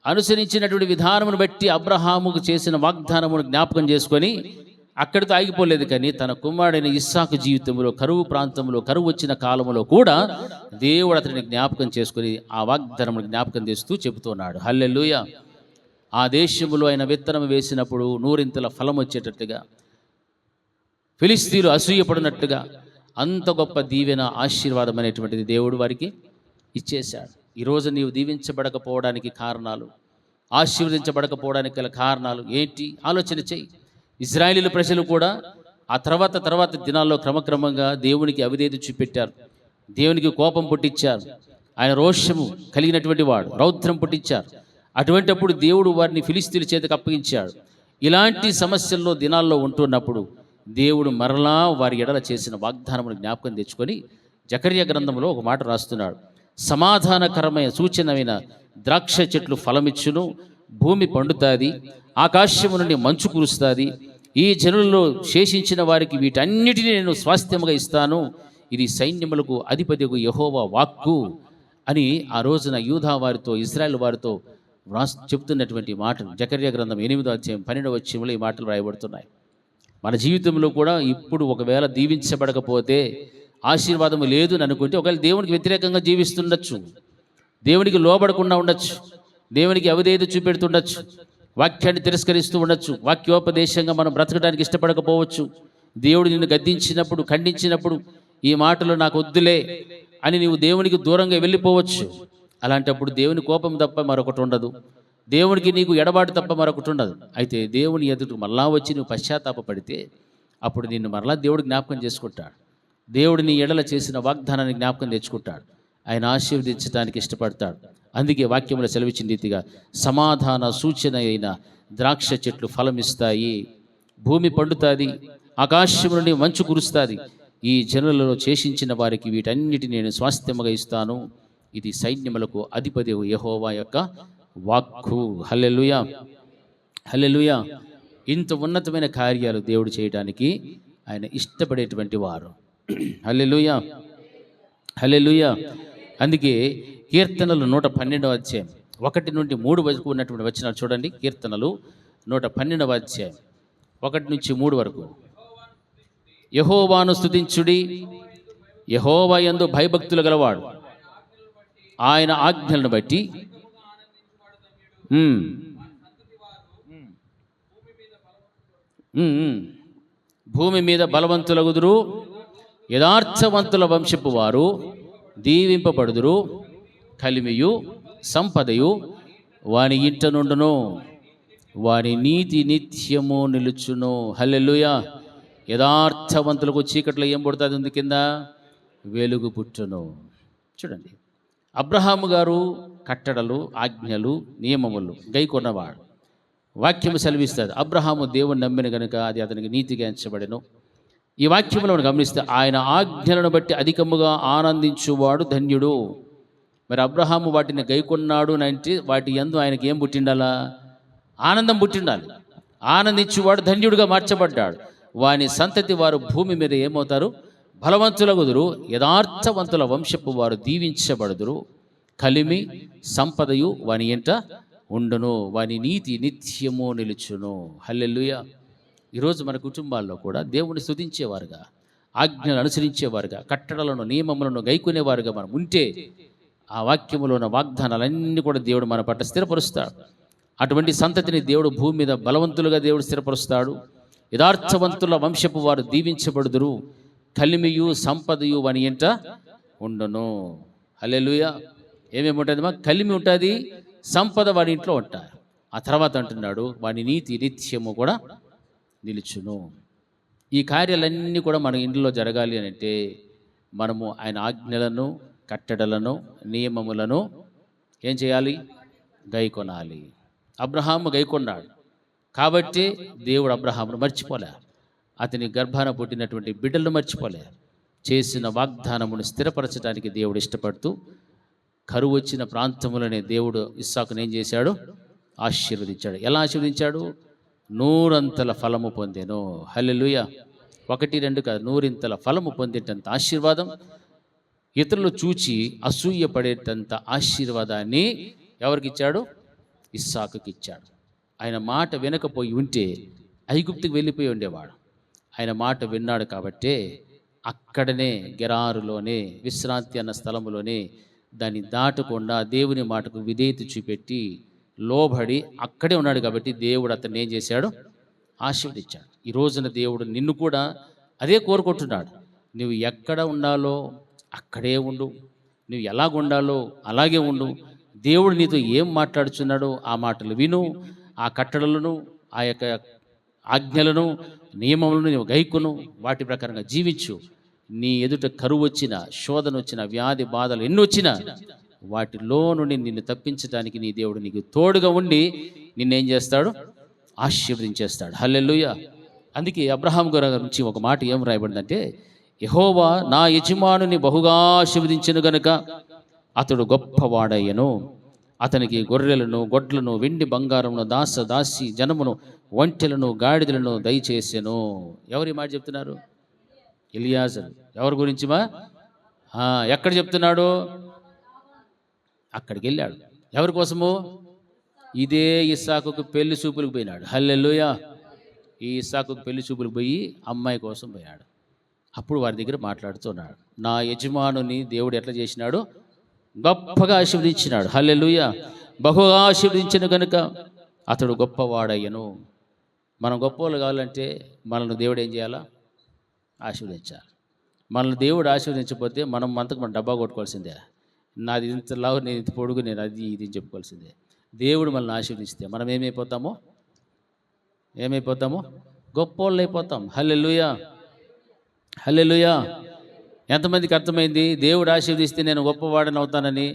అనుసరించినటువంటి విధానమును బట్టి అబ్రహాముకు చేసిన వాగ్దానమును జ్ఞాపకం చేసుకొని అక్కడితో ఆగిపోలేదు. కానీ తన కుమారుడైన ఇస్సాకు జీవితంలో కరువు ప్రాంతంలో కరువు వచ్చిన కాలంలో కూడా దేవుడు అతడిని జ్ఞాపకం చేసుకొని ఆ వాగ్దానమును జ్ఞాపకం చేస్తూ చెబుతున్నాడు. హల్లెలూయా. ఆ దేశములో ఆయన విత్తనం వేసినప్పుడు నూరింతల ఫలం వచ్చేటట్టుగా, ఫిలిస్తీన్లు అసూయపడినట్టుగా అంత గొప్ప దీవెన ఆశీర్వాదం అనేటువంటిది దేవుడు వారికి ఇచ్చేశాడు. ఈరోజు నీవు దీవించబడకపోవడానికి కారణాలు, ఆశీర్వదించబడకపోవడానికి గల కారణాలు ఏంటి? ఆలోచన చెయ్యి. ఇజ్రాయేలీల ప్రజలు కూడా ఆ తర్వాత దినాల్లో క్రమక్రమంగా దేవునికి అవిధేయత చూపెట్టారు, దేవునికి కోపం పుట్టించారు. ఆయన రోషము కలిగినటువంటి వాడు, రౌద్రం పుట్టించారు. అటువంటిప్పుడు దేవుడు వారిని ఫిలిస్తీన్ల చేతికి అప్పగించాడు. ఇలాంటి సమస్యల్లో దినాల్లో ఉంటున్నప్పుడు దేవుడు మరలా వారి ఎడల చేసిన వాగ్దానమును జ్ఞాపకం తెచ్చుకొని జకర్యా గ్రంథంలో ఒక మాట రాస్తున్నాడు. సమాధానకరమైన సూచనమైన ద్రాక్ష చెట్లు ఫలమిచ్చును, భూమి పండుతుంది, ఆకాశము నుండి మంచు కురుస్తుంది, ఈ జనులలో శేషించిన వారికి వీటన్నిటినీ నేను స్వాస్థ్యముగా ఇస్తాను, ఇది సైన్యములకు అధిపతికు యెహోవా వాక్కు అని ఆ రోజున యూదా వారితో, ఇశ్రాయేల్ వారితో చెప్తున్నటువంటి మాటలు జకర్యా గ్రంథం 8వ అధ్యాయం 12వ వచనంలో ఈ మాటలు రాయబడుతున్నాయి. మన జీవితంలో కూడా ఇప్పుడు ఒకవేళ దీవించబడకపోతే, ఆశీర్వాదము లేదు అని అనుకుంటే, ఒకవేళ దేవునికి వ్యతిరేకంగా జీవిస్తుండొచ్చు, దేవునికి లోబడకుండా ఉండొచ్చు, దేవునికి అవిధేయత చూపెడుతుండొచ్చు, వాక్యాన్ని తిరస్కరిస్తూ ఉండొచ్చు, వాక్యోపదేశంగా మనం బ్రతకడానికి ఇష్టపడకపోవచ్చు. దేవుడు నిన్ను గద్దించినప్పుడు, ఖండించినప్పుడు ఈ మాటలు నాకు వద్దులే అని నీవు దేవునికి దూరంగా వెళ్ళిపోవచ్చు. అలాంటప్పుడు దేవుని కోపం తప్ప మరొకటి ఉండదు, దేవునికి నీకు ఎడబాటు తప్ప మరొకటి ఉండదు. అయితే దేవుని ఎదుట మరలా వచ్చి నువ్వు పశ్చాత్తాపపడితే అప్పుడు నిన్ను మరలా దేవుడు జ్ఞాపకం చేసుకుంటాడు. దేవుడు నీ ఎడల చేసిన వాగ్దానాన్ని జ్ఞాపకం తెచ్చుకుంటాడు. ఆయన ఆశీర్వదించడానికి ఇష్టపడతాడు. అందుకే వాక్యంలో సెలవిచ్చిన రీతిగా సమాధాన సూచన అయిన ద్రాక్ష చెట్లు ఫలమిస్తాయి, భూమి పండుతుంది, ఆకాశం నుండి మంచు కురుస్తుంది, ఈ జనులలో శేషించిన వారికి వీటన్నిటిని నేను స్వాస్థ్యముగా ఇస్తాను, ఇది సైన్యములకు అధిపతి యెహోవా యొక్క వాక్కు. హల్లెలూయా. హల్లెలూయా. ఇంత ఉన్నతమైన కార్యాలు దేవుడు చేయడానికి ఆయన ఇష్టపడేటువంటి వారు. హల్లెలూయా. హల్లెలూయా. అందుకే కీర్తనలు 112వ అధ్యాయం 1 నుండి 3 వరకు ఉన్నటువంటి వచనాలు చూడండి. కీర్తనలు 112వ అధ్యాయం 1 నుంచి 3 వరకు. యెహోవాను స్తుతించుడి, యెహోవా యందు భయభక్తులు గలవాడు ఆయన ఆజ్ఞలను బట్టి భూమి మీద బలవంతులగుదురు, యథార్థవంతుల వంశపు వారు దీవింపబడుదురు, కలిమియు సంపదయు వాని ఇంట నుండును, వాని నీతి నిత్యము నిలుచును. హల్లెలూయా. యథార్థవంతులకు చీకట్లో ఏం పుడుతుంది? ఉంది కింద వెలుగు పుట్టును. చూడండి, అబ్రహాము గారు కట్టడలు, ఆజ్ఞలు, నియమములు గైకొన్నవాడు. వాక్యము సెలవిస్తుంది, అబ్రహాము దేవుని నమ్మిన గనుక అది అతనికి నీతిగా ఎంచబడెను. ఈ వాక్యములో మనం గమనిస్తే ఆయన ఆజ్ఞలను బట్టి అధికముగా ఆనందించువాడు ధన్యుడు. మరి అబ్రహాము వాటిని గైకొన్నాడు అంటే వాటి యందు ఆయనకి ఏం పుట్టిండాలా? ఆనందం పుట్టిండాలి. ఆనందించువాడు ధన్యుడుగా మార్చబడ్డాడు. వాని సంతతి వారు భూమి మీద ఏమవుతారు? బలవంతులగుదురు. యథార్థవంతుల వంశపు వారు దీవించబడుదురు. కలిమి సంపదయు వాని ఎంట ఉండును, వాని నీతి నిత్యము నిలుచును. హల్లెలూయా. ఈరోజు మన కుటుంబాల్లో కూడా దేవుని స్తుతించేవారుగా, ఆజ్ఞలు అనుసరించేవారుగా, కట్టడలను నియమములను గైకునేవారుగా మనం ఉంటే ఆ వాక్యములో ఉన్న వాగ్దానాలన్నీ కూడా దేవుడు మన పట్ల స్థిరపరుస్తాడు. అటువంటి సంతతిని దేవుడు భూమి మీద బలవంతులుగా దేవుడు స్థిరపరుస్తాడు. యథార్థవంతుల వంశపు వారు దీవించబడుదురు. కలిమియు సంపదయు వాని ఎంట ఉండును. హల్లెలూయా. ఏమేమి ఉంటుంది? మా కలిమి ఉంటుంది, సంపద వాడి ఇంట్లో ఉంటారు. ఆ తర్వాత అంటున్నాడు వాని నీతి నిత్యము కూడా నిలుచును. ఈ కార్యాలన్నీ కూడా మన ఇంట్లో జరగాలి అని అంటే మనము ఆయన ఆజ్ఞలను, కట్టడలను, నియమములను ఏం చేయాలి? గైకొనాలి. అబ్రహాము గైకొన్నాడు కాబట్టి దేవుడు అబ్రహామును మర్చిపోలే. అతని గర్భాన పుట్టినటువంటి బిడ్డలను మర్చిపోలే. చేసిన వాగ్దానమును స్థిరపరచడానికి దేవుడు ఇష్టపడుతూ కరువు వచ్చిన ప్రాంతములనే దేవుడు ఇస్సాకును ఏం చేశాడు? ఆశీర్వదించాడు. ఎలా ఆశీర్వదించాడు? 100 ఫలము పొందెను. హల్లెలూయా. 1, 2 కాదు, 100 ఫలము పొందేటంత ఆశీర్వాదం, ఇతరులు చూచి అసూయ పడేటంత ఆశీర్వాదాన్ని ఎవరికి ఇచ్చాడు? ఇస్సాకుకి ఇచ్చాడు. ఆయన మాట వినకపోయి ఉంటే ఐగుప్తుకు వెళ్ళిపోయి ఉండేవాడు. ఆయన మాట విన్నాడు కాబట్టే అక్కడనే గెరారులోనే, విశ్రాంతి అన్న స్థలములోనే దాన్ని దాటకుండా దేవుని మాటకు విధేయత చూపెట్టి లోబడి అక్కడే ఉన్నాడు కాబట్టి దేవుడు అతన్ని ఏం చేశాడు? ఆశీర్వదించాడు. ఈ రోజున దేవుడు నిన్ను కూడా అదే కోరుకుంటున్నాడు. నువ్వు ఎక్కడ ఉండాలో అక్కడే ఉండు, నువ్వు ఎలాగ ఉండాలో అలాగే ఉండు. దేవుడు నీతో ఏం మాట్లాడుచున్నాడో ఆ మాటలు విను. ఆ కట్టడలను, ఆ యొక్క ఆజ్ఞలను, నియమములను నువ్వు గైకును. వాటి ప్రకారంగా జీవించు. నీ ఎదుట కరువు వచ్చిన, శోధన వచ్చిన, వ్యాధి బాధలు ఎన్ని వచ్చినా వాటిలో నుండి నిన్ను తప్పించడానికి నీ దేవుడు నీకు తోడుగా ఉండి నిన్నేం చేస్తాడు? ఆశీర్వదించేస్తాడు. హల్లెలూయా. అందుకే అబ్రహాము గారి గురించి ఒక మాట ఏం రాయబడిందంటే, యెహోవా నా యజమానుని బహుగా ఆశీర్వదించెను గనుక అతడు గొప్పవాడయ్యను. అతనికి గొర్రెలను, గొడ్లను, వెండి బంగారమును, దాసి జనమును, ఒంటెలను, గాడిదలను దయచేసెను. ఎవరి మాట చెప్తున్నారు? ఎలియాజరు. ఎవరి గురించి మా? ఎక్కడ చెప్తున్నాడు? అక్కడికి వెళ్ళాడు. ఎవరి కోసము? ఇదే ఇస్సాకుకు పెళ్లి చూపులకు పోయినాడు. హల్లెలూయా. ఈ ఇస్సాకుకు పెళ్లి చూపులకు పోయి అమ్మాయి కోసం పోయాడు. అప్పుడు వారి దగ్గర మాట్లాడుతున్నాడు. నా యజమానుని దేవుడు ఎట్లా చేసినాడు? గొప్పగా ఆశీర్వదించినాడు. హల్లెలూయా. బహుగా ఆశీర్వదించిన కనుక అతడు గొప్పవాడయ్యను. మనం గొప్పవాళ్ళు కావాలంటే మనల్ని దేవుడు ఏం చేయాలా? ఆశీర్వదించాలి. మనల్ని దేవుడు ఆశీర్వదించకపోతే మనం అంతకు మనం డబ్బా కొట్టుకోవాల్సిందే. నాది ఇంత లావు, నేను ఇంత పొడుగు, నేను అది ఇది చెప్పుకోవాల్సిందే. దేవుడు మనల్ని ఆశీర్వదిస్తే మనం ఏమైపోతాము? గొప్పోళ్ళు అయిపోతాం. హల్లెలూయా. హల్లెలూయా. ఎంతమందికి అర్థమైంది? దేవుడు ఆశీర్వదిస్తే నేను గొప్పవాడని అవుతానని.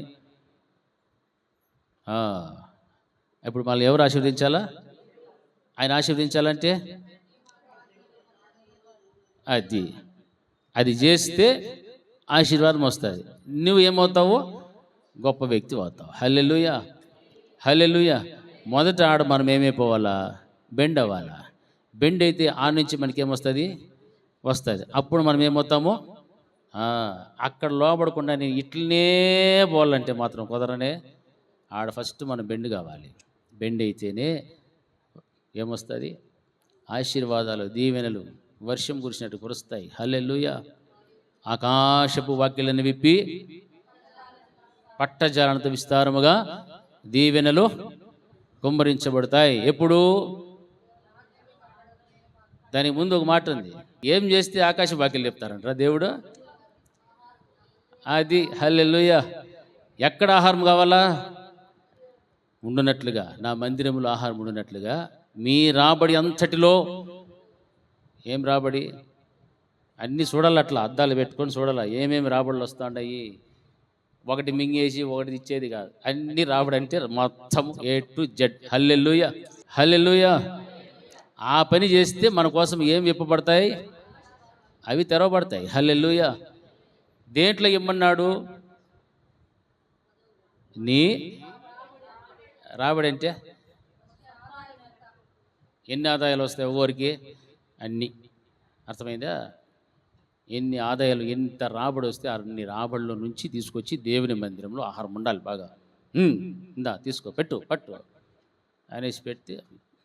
ఇప్పుడు మళ్ళీ ఎవరు ఆశీర్వదించాలా? ఆయన ఆశీర్వదించాలంటే అది చేస్తే ఆశీర్వాదం వస్తుంది. నువ్వు ఏమవుతావు? గొప్ప వ్యక్తి అవుతావు. హల్లెలూయా. హల్లెలూయా. మొదట మనం ఏమైపోవాలా? బెండ్ అవ్వాలా. బెండ్ అయితే ఆ నుంచి మనకేమొస్తుంది? వస్తుంది. అప్పుడు మనం ఏమవుతాము? అక్కడ లోపడకుండా నేను ఇట్లనే పోవాలంటే మాత్రం కుదరనే. ఫస్ట్ మనం బెండ్ కావాలి. బెండ్ అయితేనే ఏమొస్తుంది? ఆశీర్వాదాలు, దీవెనలు వర్షం కురిసినట్టు కురుస్తాయి. హల్లెలూయా. ఆకాశపు వాక్యలను విప్పి పట్టజాలనతో విస్తారముగా దీవెనలు కుమ్మరించబడతాయి. ఎప్పుడు? దానికి ముందు ఒక మాట ఉంది. ఏం చేస్తే ఆకాశ వాక్యలు చెప్తారంటారా దేవుడు? అది. హల్లెలూయా. ఎక్కడ ఆహారం కావాలా? ఉండునట్లుగా, నా మందిరంలో ఆహారం ఉండునట్లుగా మీ రాబడి అంతటిలో ఏం రాబడి? అన్నీ చూడాలి, అట్లా అద్దాలు పెట్టుకొని చూడాలి ఏమేమి రాబడులు వస్తుంటాయి. ఒకటి మింగేసి ఒకటి ఇచ్చేది కాదు, అన్ని రాబడి అంటే మొత్తం A to Z. హల్లెలూయా, హల్లెలూయా. ఆ పని చేస్తే మన కోసం ఏం విప్పబడతాయి? అవి తెరవబడతాయి. హల్లెలూయా. దేంట్లో ఇమ్మన్నాడు? నీ రాబడి అంటే ఎన్ని ఆదాయాలు వస్తాయి ఒక్కొరికి? అన్నీ. అర్థమైందా? ఎన్ని ఆదాయాలు, ఎంత రాబడి వస్తే అన్ని రాబడిలో నుంచి తీసుకొచ్చి దేవుని మందిరంలో ఆహారం ఉండాలి బాగా. ఇందా తీసుకో, పెట్టు, పట్టు అనేసి పెడితే,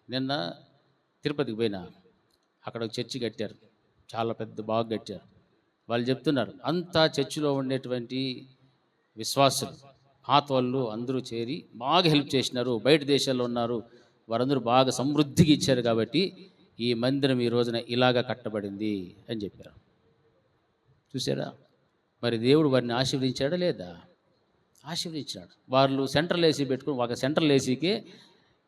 నిన్న తిరుపతికి పోయినా, అక్కడ ఒక చర్చి కట్టారు, చాలా పెద్ద బాగా కట్టారు. వాళ్ళు చెప్తున్నారు, అంతా చర్చిలో ఉండేటువంటి విశ్వాసులు, పాత వాళ్ళు అందరూ చేరి బాగా హెల్ప్ చేసినారు, బయట దేశాల్లో ఉన్నారు, వారందరూ బాగా సమృద్ధిగా ఇచ్చారు కాబట్టి ఈ మందిరం ఈ రోజున ఇలాగా కట్టబడింది అని చెప్పారు. చూసారా? మరి దేవుడు వారిని ఆశీర్వదించాడా లేదా? ఆశీర్వదించాడు. వాళ్ళు సెంట్రల్ ఏసీ పెట్టుకుని ఒక సెంట్రల్ ఏసీకి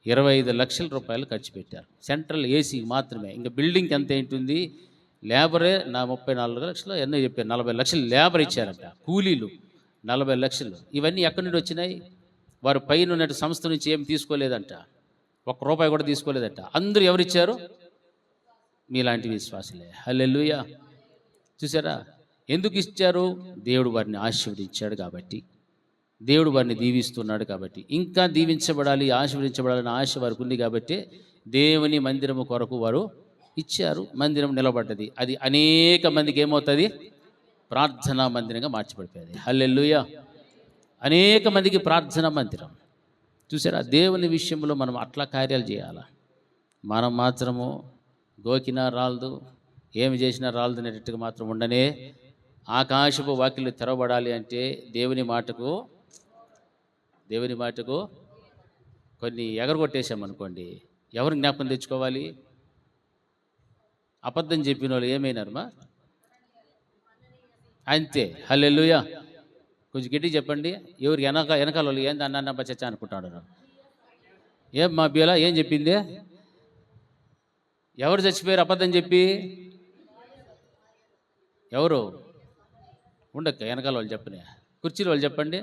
25 లక్షల రూపాయలు ఖర్చు పెట్టారు, సెంట్రల్ ఏసీకి మాత్రమే. ఇంకా బిల్డింగ్కి ఎంత ఏంటుంది? లేబరే 34 లక్షలు ఎన్నో చెప్పారు, 40 లక్షలు లేబర్ ఇచ్చారంట, కూలీలు 40 లక్షలు. ఇవన్నీ ఎక్కడి నుండి వచ్చినాయి? వారు పైన ఉన్నట్టు సంస్థ నుంచి ఏం తీసుకోలేదంట, ₹1 కూడా తీసుకోలేదంట. అందరూ ఎవరిచ్చారు? మీలాంటి విశ్వాసులే. హల్లెలూయా. చూసారా? ఎందుకు ఇచ్చారు? దేవుడు వారిని ఆశీర్వదించాడు కాబట్టి, దేవుడు వారిని దీవిస్తున్నాడు కాబట్టి, ఇంకా దీవించబడాలి, ఆశీర్వదించబడాలని ఆశ వారికి ఉంది కాబట్టి దేవుని మందిరము కొరకు వారు ఇచ్చారు. మందిరం నిలబడ్డది. అది అనేక మందికి ఏమవుతుంది? ప్రార్థనా మందిరంగా మార్చబడిపోయింది. హల్లెలూయా. అనేక మందికి ప్రార్థనా మందిరం. చూసారా? దేవుని విషయంలో మనం అట్లా కార్యాలు చేయాలా. మనం మాత్రము గోకినా రాలదు, ఏమి చేసినా రాలదు అనేటట్టుగా మాత్రం ఉండనే. ఆకాశపు వాకిళ్ళు తెరవబడాలి అంటే దేవుని మాటకు కొన్ని ఎగరగొట్టేశామనుకోండి, ఎవరు జ్ఞాపకం తెచ్చుకోవాలి? అబద్ధం చెప్పిన వాళ్ళు ఏమైనారమ్మా? అంతే. హల్లెలూయా. కొంచెం గట్టిగా చెప్పండి. ఎవరికి వెనకాల వాళ్ళు ఏంది అన్న చచ్చా అనుకుంటాడు. ఏం మా బియ్యలా ఏం చెప్పింది? ఎవరు చచ్చిపోయారు అబద్ధం చెప్పి? ఎవరు? ఉండక్క, వెనకాల వాళ్ళు చెప్పని, కుర్చీలు వాళ్ళు చెప్పండి.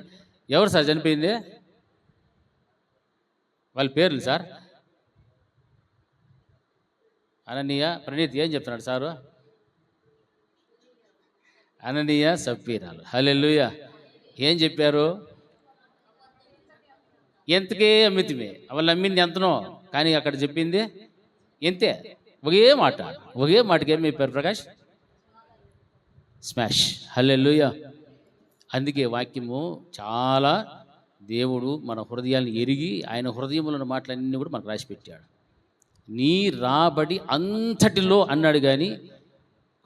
ఎవరు సార్ చనిపోయింది? వాళ్ళ పేర్లు సార్? అననీయ, ప్రణీత్. ఏం చెప్తున్నాడు సారు? అననీయ, సప్పీరాలు. హల్లెలూయా. ఏం చెప్పారు? ఎంతకే అమ్మితిమే, వాళ్ళు అమ్మింది ఎంతనో, కానీ అక్కడ చెప్పింది ఎంతే. ఒకే మాటకి ఏం చెప్పారు ప్రకాష్? స్మాష్. హల్లెలూయా. అందుకే వాక్యము చాలా, దేవుడు మన హృదయాన్ని ఎరిగి ఆయన హృదయంలో ఉన్న మాటలన్నీ కూడా మనకు రాసి పెట్టాడు. నీ రాబడి అంతటిలో అన్నాడు, కానీ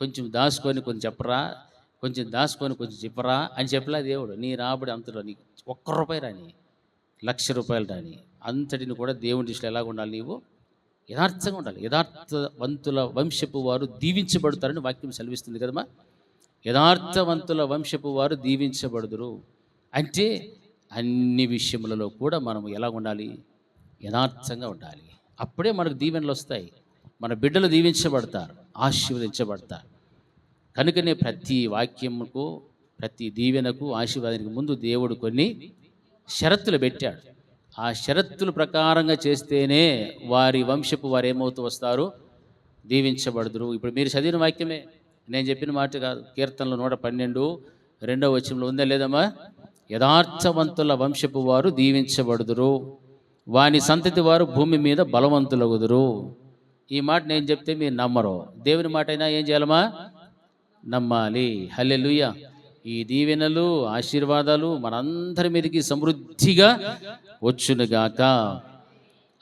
కొంచెం దాచుకొని కొంచెం చెప్పరా, కొంచెం దాచుకొని కొంచెం చెప్పరా అని చెప్పలా దేవుడు. నీ రాబడి అంతలో నీకు ₹1 రాని, ₹1,00,000 రాని, అంతటిని కూడా దేవుని దృష్టిలో ఎలాగ ఉండాలి? నీవు యథార్థంగా ఉండాలి. యథార్థవంతుల వంశపు వారు దీవించబడతారని వాక్యం సెలవిస్తుంది కదమ్మా. యథార్థవంతుల వంశపు వారు దీవించబడుదురు అంటే అన్ని విషయములలో కూడా మనం ఎలా ఉండాలి? యథార్థంగా ఉండాలి. అప్పుడే మనకు దీవెనలు వస్తాయి, మన బిడ్డలు దీవించబడతారు, ఆశీర్వదించబడతారు. కనుకనే ప్రతి వాక్యముకు, ప్రతి దీవెనకు, ఆశీర్వాదానికి ముందు దేవుడు కొన్ని షరతులు పెట్టాడు. ఆ షరతుల ప్రకారంగా చేస్తేనే వారి వంశపు వారు ఏమవుతూ వస్తారు? దీవించబడుదురు. ఇప్పుడు మీరు చదివిన వాక్యమే, నేను చెప్పిన మాట కాదు. కీర్తనలు 112:2 ఉందా లేదమ్మా? యథార్థవంతుల వంశపు వారు దీవించబడుదురు, వాని సంతతి వారు భూమి మీద బలవంతులగుదురు. ఈ మాట నేను చెప్తే మీరు నమ్మరు. దేవుని మాట అయినా ఏం చేయాలమ్మా? నమ్మాలి. హల్లెలూయా. ఈ దీవెనలు, ఆశీర్వాదాలు మనందరి మీదకి సమృద్ధిగా వచ్చునుగాక.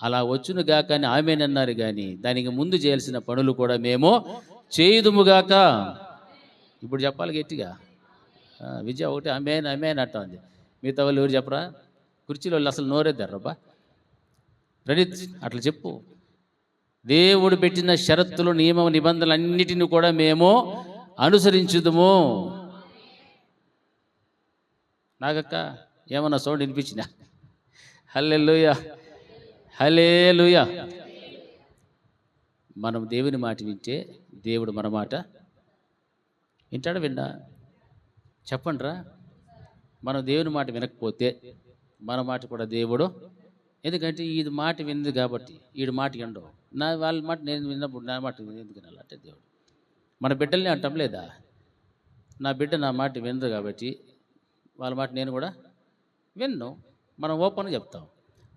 అలా వచ్చునుగాక అని ఆమేనన్నారు, కానీ దానికి ముందు చేయాల్సిన పనులు కూడా మేము చేయుదుముగాక. ఇప్పుడు చెప్పాలి గట్టిగా. విజయ ఒకటి ఆమేన్ అంటా ఉంది, మిగతా వాళ్ళు ఎవరు చెప్పరా? కుర్చీలో వాళ్ళు అసలు నోరేద్దారబ్బా. ప్రణీత్ అట్లా చెప్పు. దేవుడు పెట్టిన షరతులు, నియమ నిబంధనలు అన్నిటిని కూడా మేము అనుసరించుదుము. నాగక్క ఏమన్నా సౌండ్ వినిపించిన? హల్లెలూయా, హల్లెలూయా. మనం దేవుని మాట వింటే దేవుడు మన మాట వింటాడా విన్నా? చెప్పండిరా. మనం దేవుని మాట వినకపోతే మన మాట కూడా దేవుడు, ఎందుకంటే ఇది మాట వింది కాబట్టి వీడి మాట వినడు. వాళ్ళ మాట నేను విన్నప్పుడు నా మాట ఎందుకు వినాలంటే దేవుడు మన బిడ్డల్ని అంటాం లేదా? నా బిడ్డ నా మాట వినదు కాబట్టి వాళ్ళ మాట నేను కూడా విన్ను. మనం ఓపెన్గా చెప్తాం.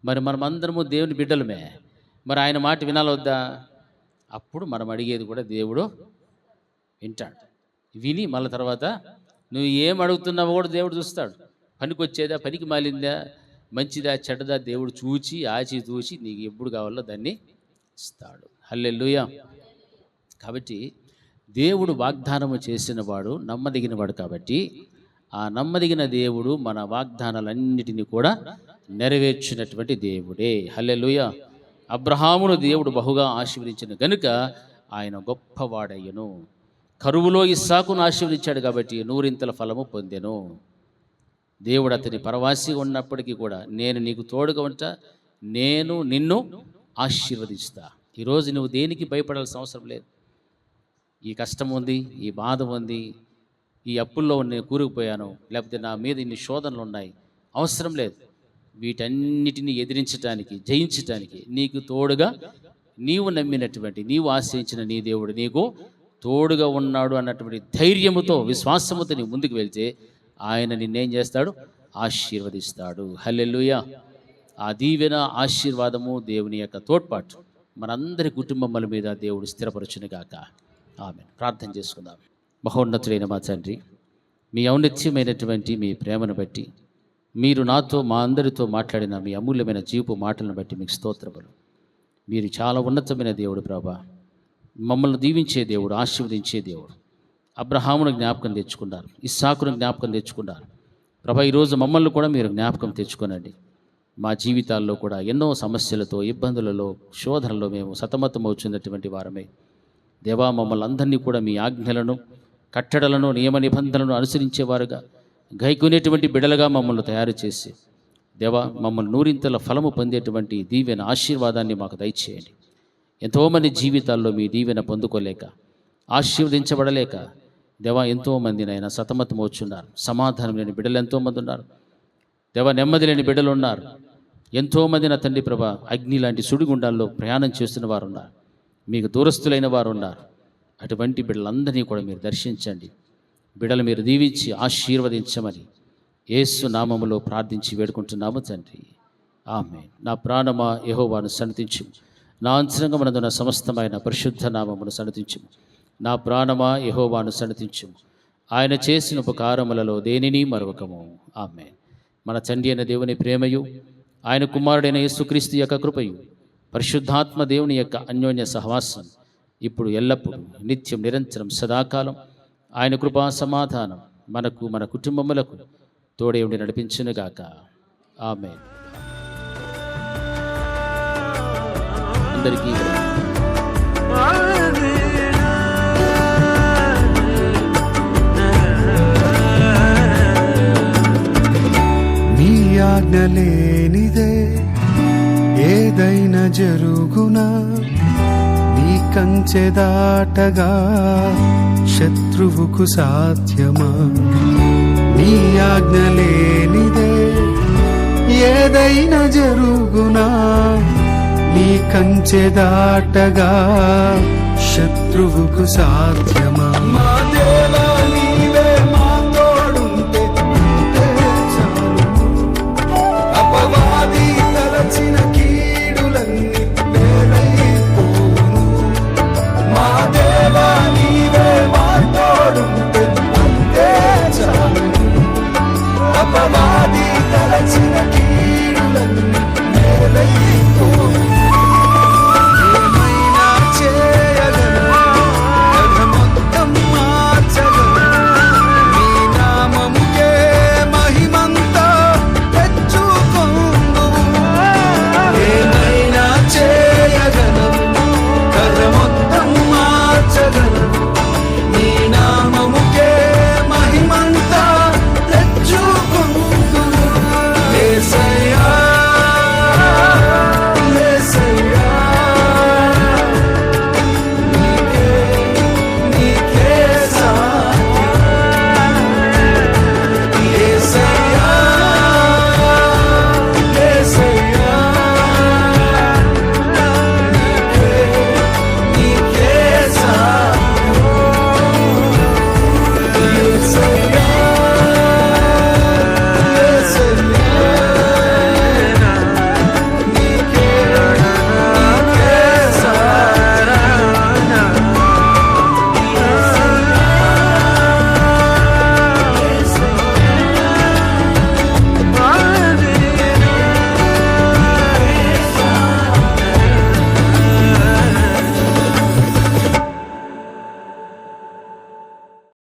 మరి మనం అందరము దేవుని బిడ్డలమే, మరి ఆయన మాట వినాలొద్దా? అప్పుడు మనం అడిగేది కూడా దేవుడు వింటాడు. విని మళ్ళీ తర్వాత నువ్వు ఏం అడుగుతున్నావో కూడా దేవుడు చూస్తాడు. పనికి వచ్చేదా, పనికి మాలిందా, మంచిదా చెడ్డదా దేవుడు చూచి ఆచి చూసి నీకు ఎప్పుడు కావాలో దాన్ని ఇస్తాడు. హల్లెలూయా. కాబట్టి దేవుడు వాగ్దానము చేసిన వాడు నమ్మదగిన వాడు. కాబట్టి ఆ నమ్మదగిన దేవుడు మన వాగ్దానాలన్నిటినీ కూడా నెరవేర్చినటువంటి దేవుడే. హల్లెలూయా. అబ్రహామును దేవుడు బహుగా ఆశీర్వదించిన గనుక ఆయన గొప్పవాడయ్యను. కరువులో ఇస్సాకును ఆశీర్వదించాడు కాబట్టి 100 ఫలము పొందెను. దేవుడు అతని పరవాసిగా ఉన్నప్పటికీ కూడా నేను నీకు తోడుగా ఉంటా, నేను నిన్ను ఆశీర్వదిస్తా. ఈరోజు నువ్వు దేనికి భయపడాల్సిన అవసరం లేదు. ఈ కష్టం ఉంది, ఈ బాధ ఉంది, ఈ అప్పుల్లో నేను కూరుకుపోయాను, లేకపోతే నా మీద ఇన్ని శోధనలు ఉన్నాయి, అవసరం లేదు. వీటన్నిటిని ఎదిరించడానికి, జయించడానికి నీకు తోడుగా నీవు నమ్మినటువంటి, నీవు ఆశ్రయించిన నీ దేవుడు నీకు తోడుగా ఉన్నాడు అన్నటువంటి ధైర్యముతో, విశ్వాసముతో నీ ముందుకు వెళ్తే ఆయన నిన్నేం చేస్తాడు? ఆశీర్వదిస్తాడు. హల్లెలూయా. ఆ దీవెన, ఆశీర్వాదము, దేవుని యొక్క తోడ్పాటు మనందరి కుటుంబముల మీద దేవుడు స్థిరపరచునుగాక. ఆమేన్. ప్రార్థన చేసుకుందాం. మహోన్నతుడైన మా తండ్రి, మీ ఔన్నత్యమైనటువంటి మీ ప్రేమను బట్టి, మీరు నాతో మా అందరితో మాట్లాడిన మీ అమూల్యమైన జీవపు మాటలను బట్టి మీకు స్తోత్రములు. మీరు చాలా ఉన్నతమైన దేవుడు ప్రభా. మమ్మల్ని దీవించే దేవుడు, ఆశీర్వదించే దేవుడు. అబ్రహామును జ్ఞాపకం తెచ్చుకున్నారు, ఇస్సాకును జ్ఞాపకం తెచ్చుకున్నారు ప్రభా. ఈరోజు మమ్మల్ని కూడా మీరు జ్ఞాపకం తెచ్చుకోనండి. మా జీవితాల్లో కూడా ఎన్నో సమస్యలతో, ఇబ్బందులలో, శోధనలో మేము సతమతమవుతున్నటువంటి వారమే దేవా. మమ్మల్ని అందరినీ కూడా మీ ఆజ్ఞలను, కట్టడలను, నియమ నిబంధనలను అనుసరించేవారుగా, గైకొనేటువంటి బిడలుగా మమ్మల్ని తయారు చేసి దేవా, మమ్మల్ని 100 ఫలము పొందేటువంటి దీవెన, ఆశీర్వాదాన్ని మాకు దయచేయండి. ఎంతోమంది జీవితాల్లో మీ దీవెన పొందుకోలేక, ఆశీర్వదించబడలేక దేవా ఎంతోమందినైనా సతమతమవుతున్నారు. సమాధానం లేని బిడ్డలు ఎంతోమంది ఉన్నారు దేవా. నెమ్మది లేని బిడ్డలు ఉన్నారు. ఎంతోమంది నా తండ్రి ప్రభా అగ్ని లాంటి సుడిగుండాల్లో ప్రయాణం చేస్తున్న వారు ఉన్నారు. మీకు దూరస్తులైన వారు ఉన్నారు. అటువంటి బిడ్డలందరినీ కూడా మీరు దర్శించండి. బిడ్డలు మీరు దీవించి ఆశీర్వదించమని యేసు నామములో ప్రార్థించి వేడుకుంటున్నాము తండ్రి. ఆమేన్. నా ప్రాణమా యెహోవాను సన్నతించుము, నా అంతరంగమునందున సమస్తమైన పరిశుద్ధ నామమును సన్నతించుము. నా ప్రాణమా యెహోవాను సన్నతించుము, ఆయన చేసిన ఉపకారములలో దేనిని మరవకము. ఆమేన్. మన తండ్రి అయిన దేవుని ప్రేమయు, ఆయన కుమారుడైన యేసుక్రీస్తు యొక్క కృపయు, పరిశుద్ధాత్మ దేవుని యొక్క అన్యోన్య సహవాసం ఇప్పుడు ఎల్లప్పుడూ నిత్యం నిరంతరం సదాకాలం ఆయన కృపా సమాధానం మనకు, మన కుటుంబములకు తోడే ఉండి నడిపించునుగాక. ఆమేన్. అందరికీ నీ ఆజ్ఞ లేనిదే ఏదైనా జరుగునా, నీ కంచె దాటగా శత్రువుకు సాధ్యమా? నీ ఆజ్ఞ లేనిదే ఏదైనా జరుగునా, నీ కంచె దాటగా శత్రువుకు సాధ్యమా? మా దేవా నీవే మా తోడుంటే అంతే చాలు. అపవాది తలచిన కీడులన్నీ వేరైపోవును. మా దేవా నీవే మా తోడుంటే అంతే చాలు. అపవాది తలచిన